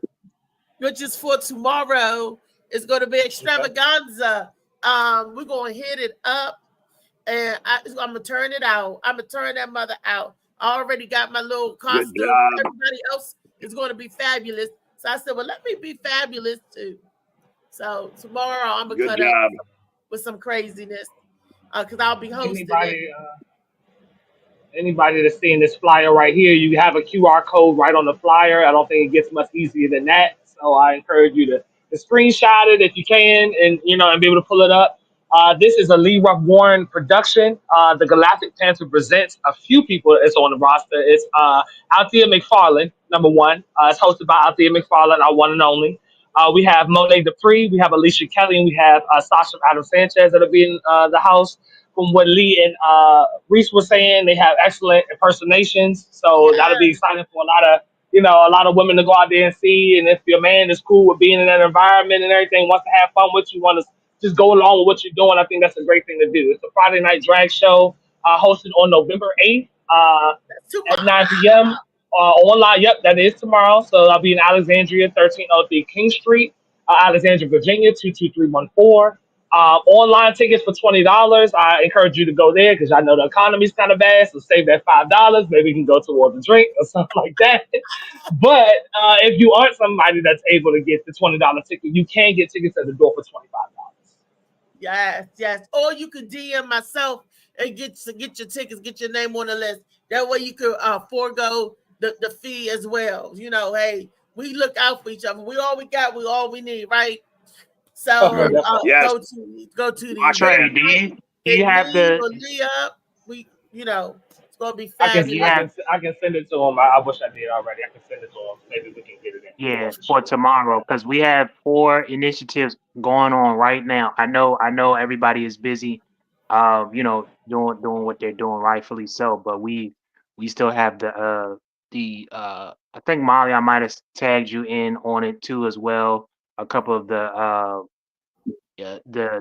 which is for tomorrow. It's going to be extravaganza. We're going to hit it up, and I'm going to turn it out. I'm going to turn that mother out. I already got my little costume. Everybody else is going to be fabulous. So I said, well, let me be fabulous too. So tomorrow I'm going to cut up with some craziness because I'll be hosting it. Anybody that's seeing this flyer right here, you have a QR code right on the flyer. I don't think it gets much easier than that. So I encourage you to screenshot it if you can, and and be able to pull it up. This is a Lee Ruff Warren production. The Galactic Panther presents a few people that's on the roster. It's Althea McFarlane, number one. It's hosted by Althea McFarlane, our one and only. We have Monet Dupree, we have Alicia Kelly, and we have Sasha Adam Sanchez that'll be in the house. From what Lee and Reese were saying, they have excellent impersonations, so that'll be exciting for a lot of women to go out there and see. And if your man is cool with being in that environment and everything, wants to have fun with you, want to just go along with what you're doing, I think that's a great thing to do. It's a Friday night drag show hosted on November 8th at 9 p.m. Online. Yep, that is tomorrow. So I'll be in Alexandria, 1303 King Street, Alexandria, Virginia, 22314. Online tickets for $20. I encourage you to go there because I know the economy's kind of bad, so save that $5. Maybe you can go towards a drink or something like that. But if you aren't somebody that's able to get the $20 ticket, you can get tickets at the door for $25. Yes. Or you could DM myself and get your tickets, get your name on the list. That way you could forego the fee as well. Hey, we look out for each other. We all we got, we all we need, right? So Yes. go to the Watch right. Do you have the? It's gonna be fabulous. I can send it to him. I wish I did already. I can send it to him. Maybe we can get it in. Yeah, for tomorrow, because we have 4 initiatives going on right now. I know everybody is busy, doing what they're doing, rightfully so. But we still have the I think Molly, I might have tagged you in on it too as well. A couple of the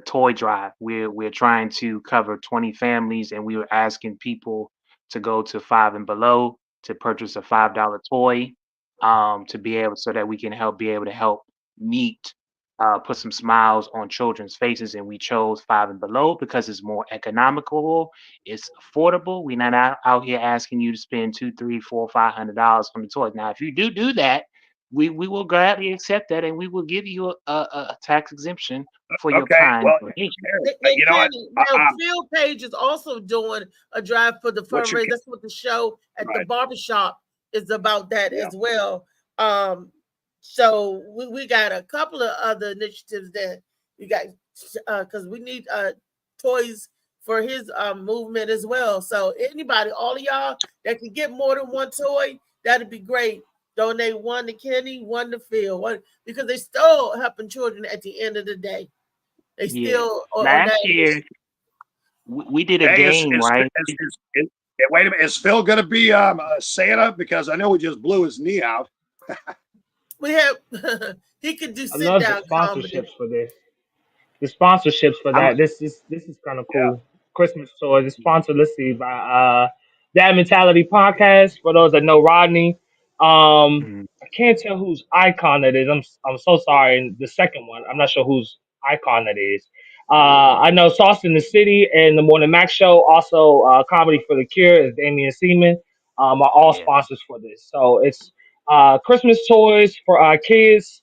toy drive. We're trying to cover 20 families, and we were asking people to go to Five and Below to purchase a $5 toy, to be able so that we can help meet, put some smiles on children's faces. And we chose Five and Below because it's more economical, it's affordable. We're not out here asking you to spend $200, $300, $400, $500 on the toy. Now, if you do that, we will gladly accept that, and we will give you a tax exemption for your kind donation. Phil Page is also doing a drive for the fundraiser. That's what the show at the barbershop is about that as well. So we got a couple of other initiatives that you got because we need toys for his movement as well. So anybody, all of y'all that can get more than one toy, that'd be great. Donate one to Kenny, one to Phil, because they're still helping children at the end of the day. They still last year we did a game, right? Wait a minute, is Phil going to be Santa? Because I know he just blew his knee out. We have he could do sit down comedy. For this. The sponsorships for that. This is kind of cool. Yeah. Christmas toy. The sponsor, let's see, by That Mentality Podcast. For those that know Rodney, Mhm. I can't tell whose icon it is. I'm so sorry. And the second one, I'm not sure whose icon it is. I know Sauce in the City and the Morning Max Show, also Comedy for the Cure, is Damian Seaman, are all Yeah. sponsors for this. So it's Christmas toys for our kids,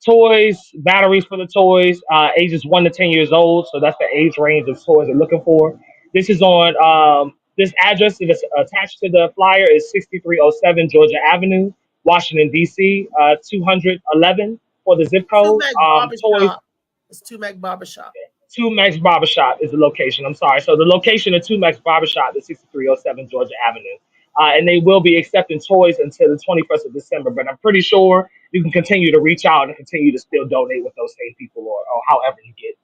toys, batteries for the toys, ages 1 to 10 years old. So that's the age range of toys they're looking for. This is on this address that is attached to the flyer is 6307 Georgia Avenue, Washington, D.C., 211 for the zip Two code. Mac Toys, Barbershop. It's Two Mac Barbershop. 2 Max Barbershop is the location. I'm sorry. So the location of 2 Max Barbershop is 6307 Georgia Avenue. And they will be accepting toys until the 21st of December. But I'm pretty sure you can continue to reach out and continue to still donate with those same people or however you get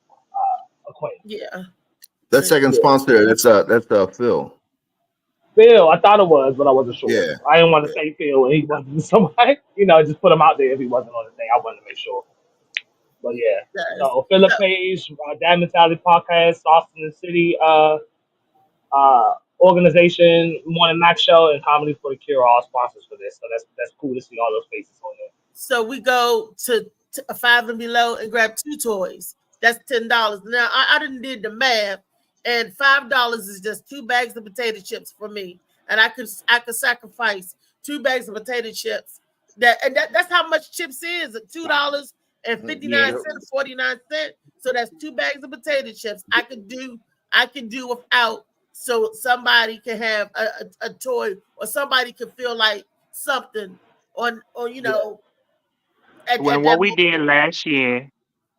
acquainted. Yeah. That second Yeah. sponsor, that's Phil. Phil, I thought it was, but I wasn't sure. Yeah. I didn't want to say Phil and he wasn't somebody, just put him out there if he wasn't on the thing. I wanted to make sure. But yeah. Yes. So Philip Page, Dad Mentality Podcast, Austin City organization, Morning Max Show, and Comedy for the Cure are all sponsors for this. So that's cool to see all those faces on there. So we go to a Five and Below and grab 2 toys. That's $10. Now I didn't did the math, and $5 is just 2 bags of potato chips for me, and I could sacrifice 2 bags of potato chips. That's how much chips is at $2.59, 49 cents. So that's 2 bags of potato chips. I could do without, so somebody can have a toy, or somebody can feel like something on at When that what we moment. did last year,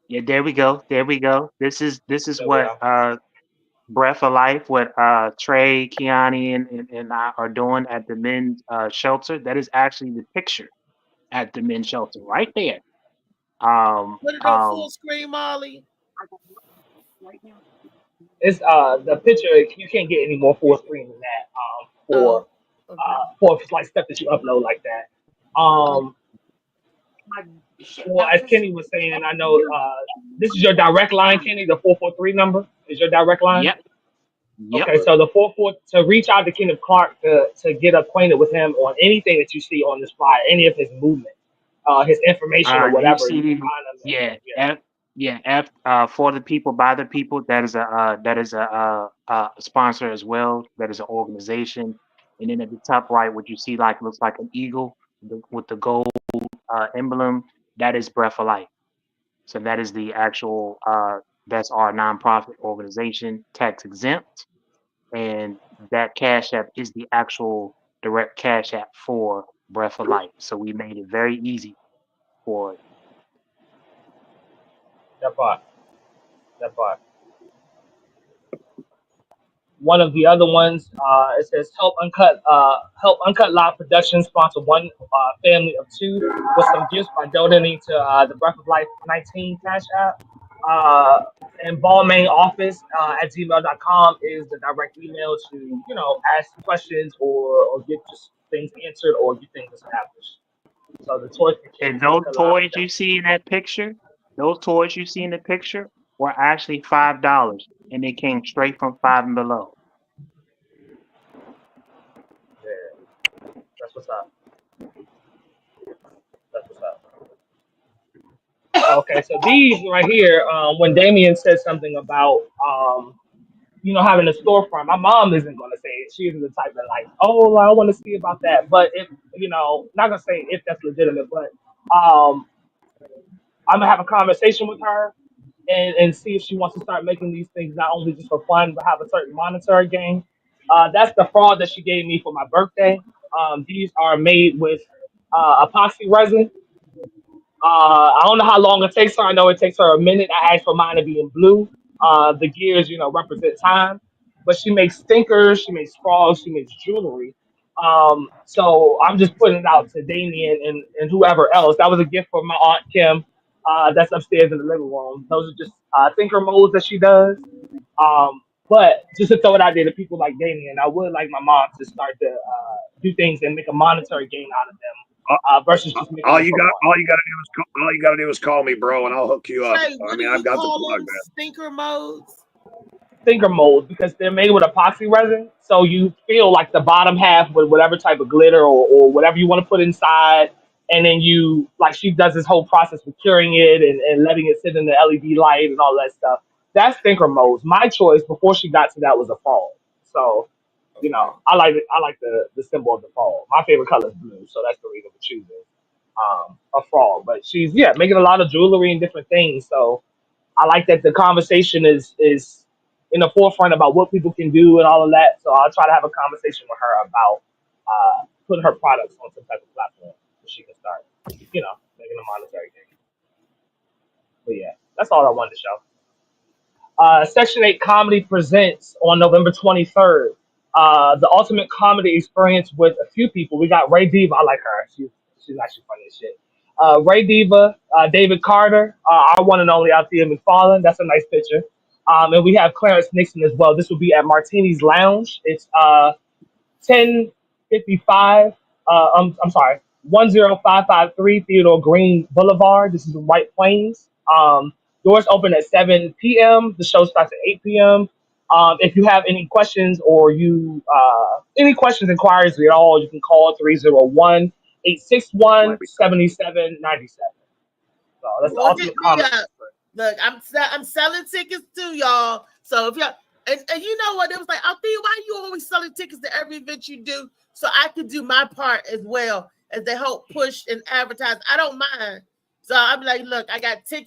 yeah, there we go. This is There we what go. Breath of Life, what Trey, Kiani, and I are doing at the men's shelter. That is actually the picture at the men's shelter right there. Put it on full screen, Molly. It's the picture. You can't get any more full screen than that. For like stuff that you upload like that. Well, as Kenny was saying, I know this is your direct line, Kenny. The 443 number is your direct line. Yep. Okay, so the 44 to reach out to Kenneth Clark to get acquainted with him on anything that you see on this flyer, any of his movement, his information or You whatever. see, You find him F for the people, by the people. That is a sponsor as well. That is an organization. And then at the top right, what you see looks like an eagle with the gold emblem. That is Breath of Life. So that is the actual. That's our nonprofit organization, tax exempt, and that Cash App is the actual direct Cash App for Breath of Life. So we made it very easy for it. That part. One of the other ones, it says help Uncut Live Productions sponsor one family of 2 with some gifts by donating to the Breath of Life 19 Cash App. And Ballmain Office at gmail.com is the direct email to ask questions or get just things answered or get things established. So the toys for kids. And those toys you see in that picture, were actually $5, and they came straight from Five and Below. Yeah, that's what's up. Okay, so these right here, when Damien said something about having a storefront, my mom isn't going to say it. She isn't the type that I want to see about that. But if not going to say if that's legitimate, but I'm gonna have a conversation with her and see if she wants to start making these things not only just for fun but have a certain monetary gain. That's the fraud that she gave me for my birthday. These are made with epoxy resin. I don't know how long it takes her. I know it takes her a minute. I asked for mine to be in blue. The gears, represent time. But she makes stinkers, she makes frogs, she makes jewelry. So I'm just putting it out to Damien and whoever else. That was a gift from my aunt Kim. That's upstairs in the living room. Those are just thinker molds that she does. But just to throw it out there to people like Damien, I would like my mom to start to do things and make a monetary gain out of them. Versus just making all you gotta do is call me, bro, and I'll hook you up. Trey, what do I've you got the call plug, them? man. Stinker modes? thinker molds because they're made with epoxy resin. So you feel like the bottom half with whatever type of glitter or whatever you want to put inside. And then you, like, she does this whole process with curing it and letting it sit in the LED light and all that stuff. That's thinker molds. My choice before she got to that was a fall. So, you know, I like it. I like the symbol of the fall. My favorite color is blue, so that's the reason for choosing a fall. But she's making a lot of jewelry and different things. So I like that the conversation is in the forefront about what people can do and all of that. So I'll try to have a conversation with her about putting her products on some type of platform so she can start, you know, making a monetary gain. But yeah, that's all I wanted to show. Section 8 Comedy presents on November 23rd. The ultimate comedy experience with a few people. We got Ray Diva. I like her. She's actually funny as shit. Ray Diva, David Carter, our one and only Althea McFarlane. That's a nice picture. And we have Clarence Nixon as well. This will be at Martini's Lounge. It's 1055. I'm sorry, 10553 Theodore Green Boulevard. This is in White Plains. Doors open at 7 p.m. The show starts at 8 p.m. If you have any questions or any questions, inquiries at all, you can call 301-861-7797. So that's the Well, hit ultimate me comedy. up. Look, I'm selling tickets too, y'all. So if y'all and you know what, it was like, Althea, why you always selling tickets to every event you do? So I could do my part as well as they help push and advertise. I don't mind. So I'm like, look, I got 10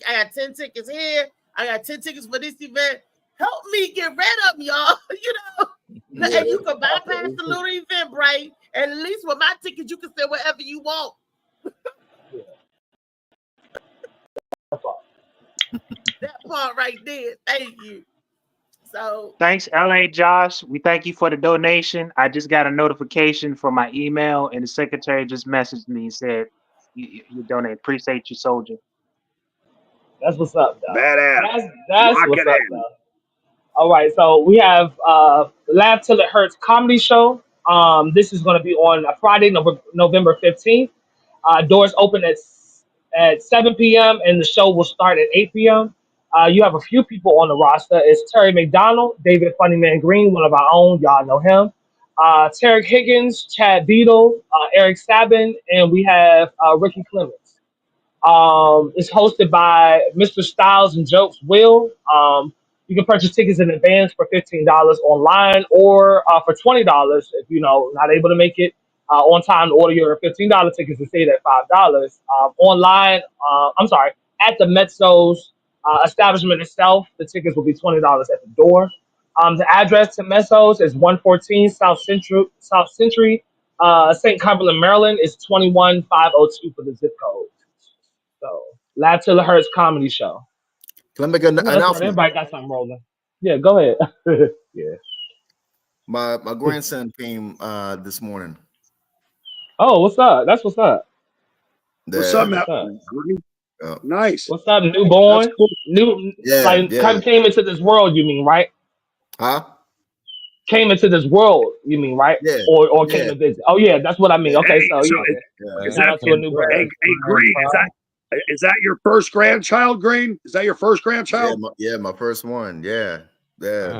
tickets here. I got 10 tickets for this event. Help me get rid of them, y'all. You know, and you can bypass the little event, right? And at least with my ticket, you can say whatever you want. That part right there. Thank you. So Thanks, LA Josh. We thank you for the donation. I just got a notification from my email, and the secretary just messaged me and said, you donate. Appreciate you, soldier. That's what's up, though. Badass. That's Lock what's it up, in. though. All right, so we have Laugh Till It Hurts comedy show. This is going to be on a Friday, November 15th. Doors open at 7 p.m. and the show will start at 8 p.m. You have a few people on the roster. It's Terry McDonald, David Funnyman Green, one of our own. Y'all know him. Tarek Higgins, Chad Beadle, Eric Sabin, and we have Ricky Clements. It's hosted by Mr. Styles and Jokes Will. You can purchase tickets in advance for $15 online or for $20 if not able to make it on time to order your $15 tickets and stay at $5. Online, at the Mezzo's establishment itself, the tickets will be $20 at the door. The address to Mezzo's is 114 South Century, St. Cumberland, Maryland. Is 21502 for the zip code. So, Laugh Till It Hurts comedy show. Can I make an announcement? Everybody got something rolling. Yeah, go ahead. Yeah. My grandson came this morning. Oh, what's up? That's what's up. What's up, What's Matt? up? Nice. What's up, newborn? That's cool. Kind of came into this world, you mean, right? Huh? came into this world, you mean, right? Yeah. Or came to visit. Oh yeah, that's what I mean. Okay, so Yeah. shout out to a new brother. Hey, Green, is that your first grandchild, Green? Is that your first grandchild? Yeah, my first one. Yeah. Man,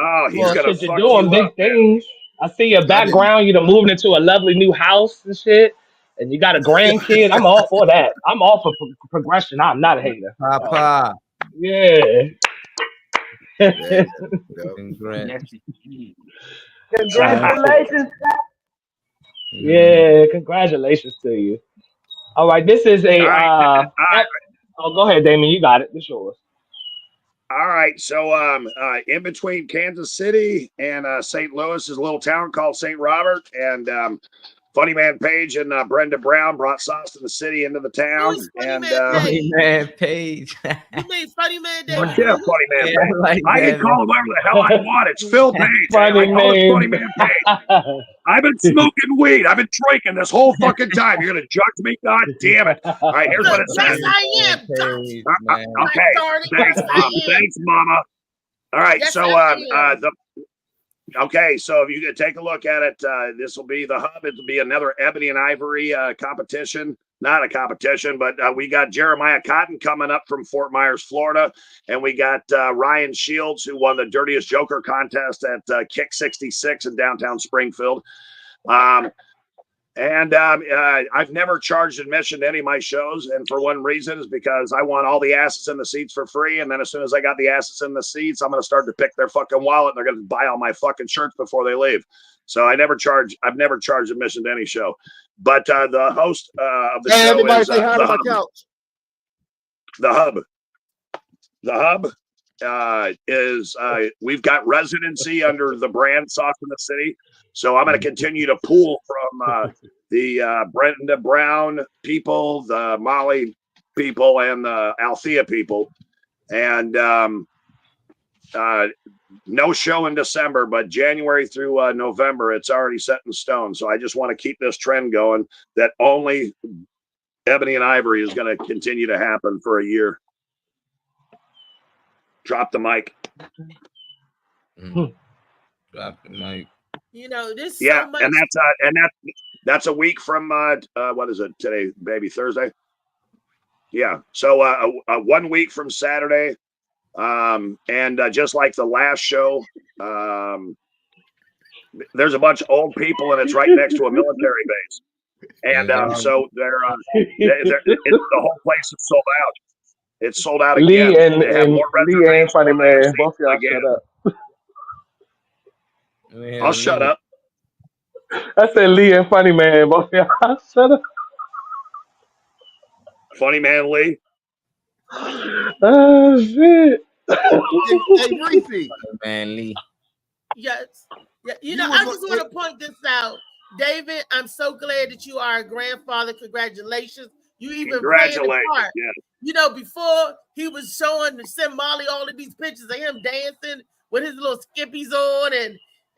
oh, he's Well, gonna shit, fuck you're doing you big up, man. things. I see your background. You're moving into a lovely new house and shit, and you got a grandkid. I'm all for that. I'm all for progression. I'm not a hater. Papa. Yeah. Congratulations. Yeah, congratulations to you. All right, this is a. Oh, go ahead, Damon. You got it. It's yours. All right, so in between Kansas City and St. Louis is a little town called St. Robert, and Funny Man Page and Brenda Brown brought sauce to the city into the town. And Funny Man Page. You mean Funny Man Day? Yeah, Funny Man Page. like I that, can call him whatever the hell I want. It's Phil Page. Funny I call him Man. Funny Man Page. I've been smoking weed. I've been drinking this whole fucking time. You're gonna judge me? God damn it! All right, here's what it says. Yes, I am. Okay, thanks, Mom. Thanks, Mama. All right, Yes, so I am. okay, so if you could take a look at it, this will be the hub. It'll be another ebony and ivory competition. not a competition, but we got Jeremiah Cotton coming up from Fort Myers, Florida, and we got Ryan Shields, who won the Dirtiest Joker contest at Kick 66 in downtown Springfield. I've never charged admission to any of my shows, and for one reason is because I want all the asses in the seats for free, and then as soon as I got the asses in the seats, I'm going to start to pick their fucking wallet, and they're going to buy all my fucking shirts before they leave. So I've never charged admission to any show. But the host of the show everybody is say hi to my couch. The Hub is we've got residency under the brand Sauce in the City. So I'm going to continue to pull from the Brenda Brown people, the Molly people, and the Althea people. And no show in December, but January through November, it's already set in stone. So I just want to keep this trend going that only Ebony and Ivory is going to continue to happen for a year. Drop the mic. Drop the mic. You know, this Yeah, so much. and that's a week from what is it today, baby? Thursday. Yeah, so 1 week from Saturday, and just like the last show, there's a bunch of old people, and it's right next to a military base, and so the whole place is sold out. It's sold out again. Lee and They have more Lee and Funny Man, reservations both y'all again. shut up. I'll shut up. I said Lee and Funny Man, both y'all shut up. Funny Man Lee. Oh shit. Hey, Reefy. Man, Lee. Yes. Yeah. You You know, was I just want to point this out. David, I'm so glad that you are a grandfather. Congratulations. You even playing the Congratulations. part. Yeah. You know, before he was showing to send Molly all of these pictures of him dancing with his little skippies on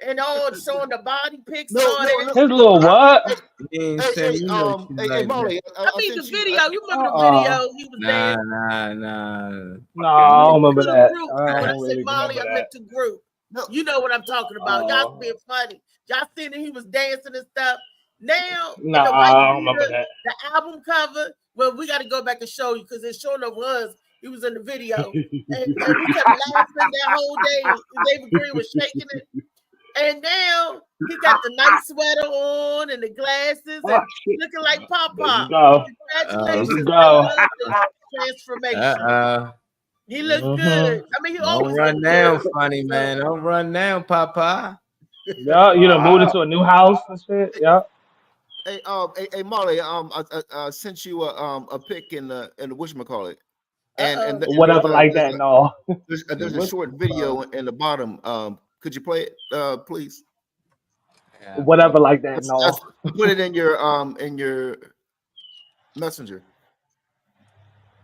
and all showing the body pics and all that. His little what? He ain't Hey, send hey, me no shit hey, like Molly. I mean, the video. You remember the video? He was that. dancing. No, I don't remember To the that. group. I When I don't say really Molly, remember I that. meant to group. No. You know what I'm talking about. Y'all Oh. being funny. Y'all seen that he was dancing and stuff. Now, in No, the I don't white remember beater, that. the album cover, well, we got to go back and show you because it sure enough was. He was in the video. And we kept laughing that whole day. David Green was shaking it. And now he got the nice sweater on and the glasses and looking like Pop There you Pop. go. Congratulations. There you I go. love the transformation. He looks good. I mean, he Don't always run looked down, good. Funny Man. Don't run down, Papa. Yeah, you done moved into a new house and shit. Yeah. Hey, Molly. I sent you a pic in the whatchamacallit. And Whatever like that. No. There's a short video in the bottom. Could you play it, please? Whatever like that. No. Put it in your messenger.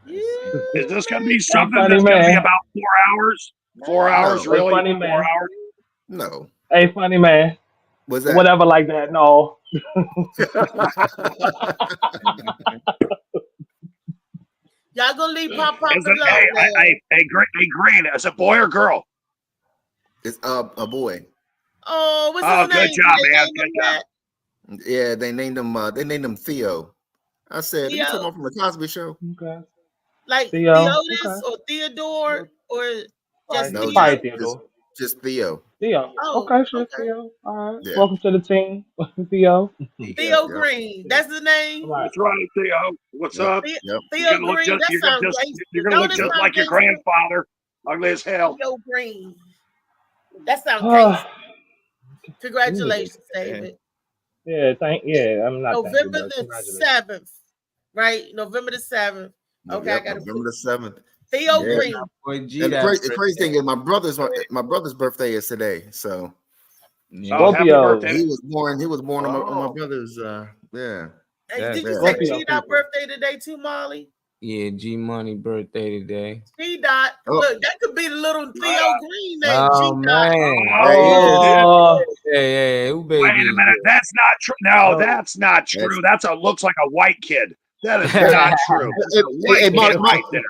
Is this going to be something Funny that's going to be Man. about 4 hours? 4 hours, No. really? Funny 4 Man. hours? No. Hey, Funny Man. Was that Whatever like that. No. Y'all gonna leave Pop Pop Is it, alone now. hey, Green, is it boy or girl? It's a boy. Oh, what's Oh, his good name? job, Did they man. name Good him job. that? Yeah, they named him Theo. I said, you talking Theo? about from the Cosby Show? Okay. Like Theo, Theotis okay. or Theodore or just No, Probably Theo? Theodore. just Theo. Theo. Oh, Okay, sure, okay. Theo. All right. Yeah. Welcome to the team, Theo. Theo Yep. Green. That's the name. Right. That's right, Theo. What's Yep. up? Yep. You're Theo gonna look Green. just, That you're gonna sounds just, gangster. you're gonna Don't look it just sound like your gangster? grandfather. Ugly as hell. Theo Green. That sounds gangster. Congratulations, David. Yeah, I'm not thank you, November but the congratulations. 7th, right? November the 7th. Okay, Yep, I got to November the 7th. Theo Yeah. Green. Boy G, And the that's crazy thing is, my brother's birthday is today. So Oh, happy Scorpio. birthday. he was born on my Oh. brother's. Yeah. Hey, Yeah, did you yeah. say Scorpio G Dot people. birthday today too, Molly? Yeah, G Money birthday today. G Dot. Oh. Look, that could be the little Theo Green name. Oh G Dot. man. Oh, Yeah, who baby? Wait a minute. That's not true. No, Oh. that's not true. Looks like a white kid. That is not true. Hey, White hey, kid Molly, right there.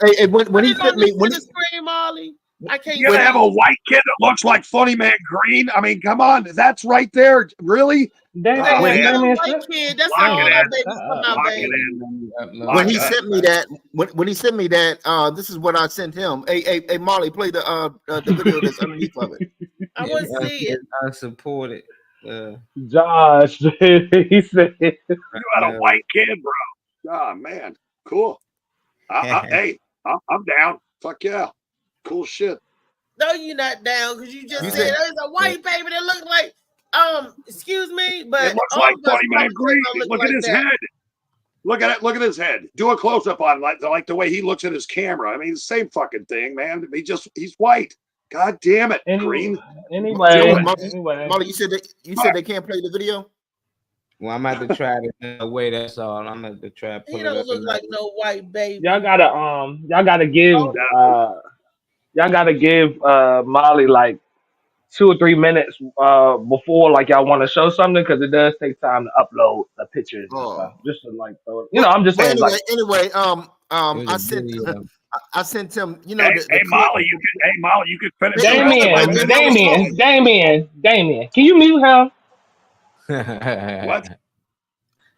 Hey, when Put he it sent on me the when center screen, Molly. I can't You have a white kid that looks like Funny Man Green. I mean, come on, that's right there. Really? Damn, Oh, Hey, man. that's a Damien, white kid. That's Lock all it our in. babies come out, Lock baby. it in. When he Lock it sent me that, when he sent me that, this is what I sent him. Hey, Molly, play the video that's underneath of it. I want to see it. I support it. Josh, he said, You got a white kid, bro. Oh, man. Cool. Hey, I'm down. Fuck yeah. Cool shit. No, you're not down because you just You said said- there's a white baby that looks like excuse me, but It looks all like of us Funny Man probably Green. don't Look like at his that. head. Look at it. Look at his head. Do a close up on it, like the way he looks at his camera. I mean, same fucking thing, man. He's white. God damn it, Green. Anyway, Molly, you said they can't play the video. Well, I'm about to try it another way. That's all. I'm about to try to pull He it don't up. look like no white baby. y'all gotta give Molly like 2 or 3 minutes before like y'all want to show something because it does take time to upload the pictures and stuff. Just to like throw it. I'm just saying Anyway, It was a video. I sent him. You know, Hey, Molly, you can finish. the rest of my- Damien, can you mute him? What?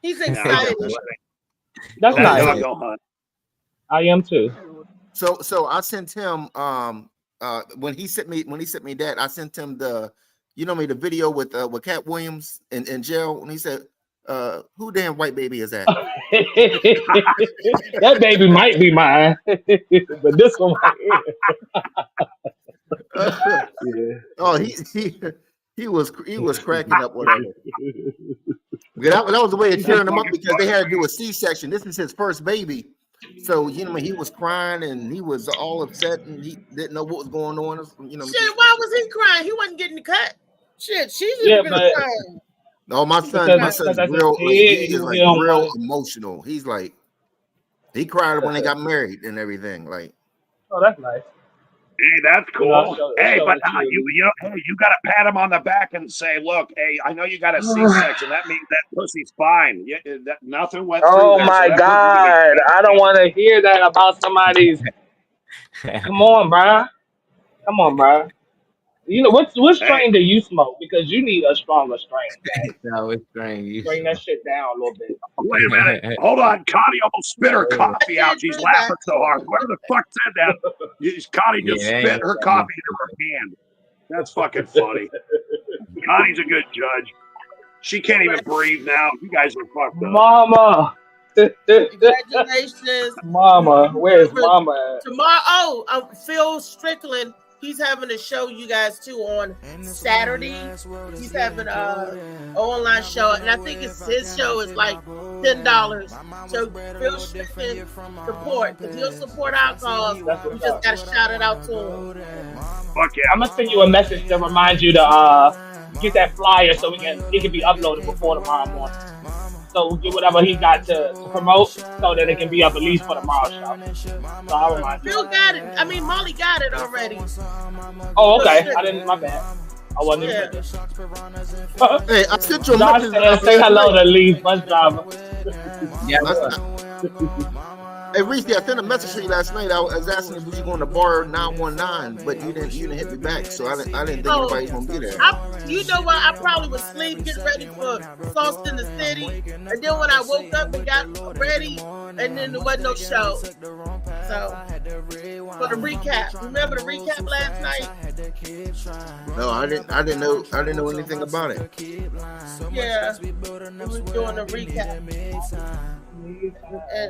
He's No, excited. That's that nice. dog don't hunt. I am too. So I sent him when he sent me that, I sent him the the video with Cat Williams in jail, and he said, who damn white baby is that? That baby might be mine, but this one right here. Oh, he was cracking up with him. That was the way of cheering him up because they had to do a C-section. This is his first baby. So, he was crying and he was all upset and he didn't know what was going on. Shit, why was he crying? He wasn't getting the cut. Shit, she's Yeah, been but- crying. No, my son's Because that's real. a kid, He is like you know, real emotional. He's like, he cried when they got married and everything. Like, Oh, that's nice. Hey, that's cool. No, Hey, so but it's you got to pat him on the back and say, "Look, hey, I know you got a C-section. That means that pussy's fine. Nothing went through Oh there, so my that God. I don't want to hear that about somebody's. Come on, bruh. Come on, bruh. What strain do you smoke? Because you need a stronger strain. No, it's strange. Bring that shit down a little bit. Wait a minute. Hold on. Connie almost spit her coffee out. She's laughing so hard. Whoever the fuck said that? Connie just Yeah, spit her coffee into her hand. That's fucking funny. Connie's a good judge. She can't even breathe now. You guys are fucked up. Mama. Congratulations. Mama. Where's Mama at? Tomorrow, Phil Strickland, he's having a show, you guys, too, on Saturday. He's having an online show, and I think his show is like $10. So Phil Strickland support, because he'll support our cause. We just got to shout it out to him. Fuck yeah. I'm going to send you a message to remind you to get that flyer so it can be uploaded before tomorrow morning. So we'll get whatever he got to promote so that it can be up at least for tomorrow's show. So I'll remind you. Phil got it. I mean, Molly got it already. Oh, okay. I didn't, my bad. I wasn't even thinking. hey, I sent you a Josh message. say hello to Lee, bus driver. Hey, Reese, I sent a message to you last night. I was asking if you going to bar 919, but you didn't hit me back, so I didn't think anybody was gonna be there. You know what? I probably was asleep, getting ready for Sauce in the City, and then when I woke up and got ready, and then there wasn't no show. So, for the recap, remember the recap last night? No, I didn't know anything about it. Yeah, we was doing a recap. And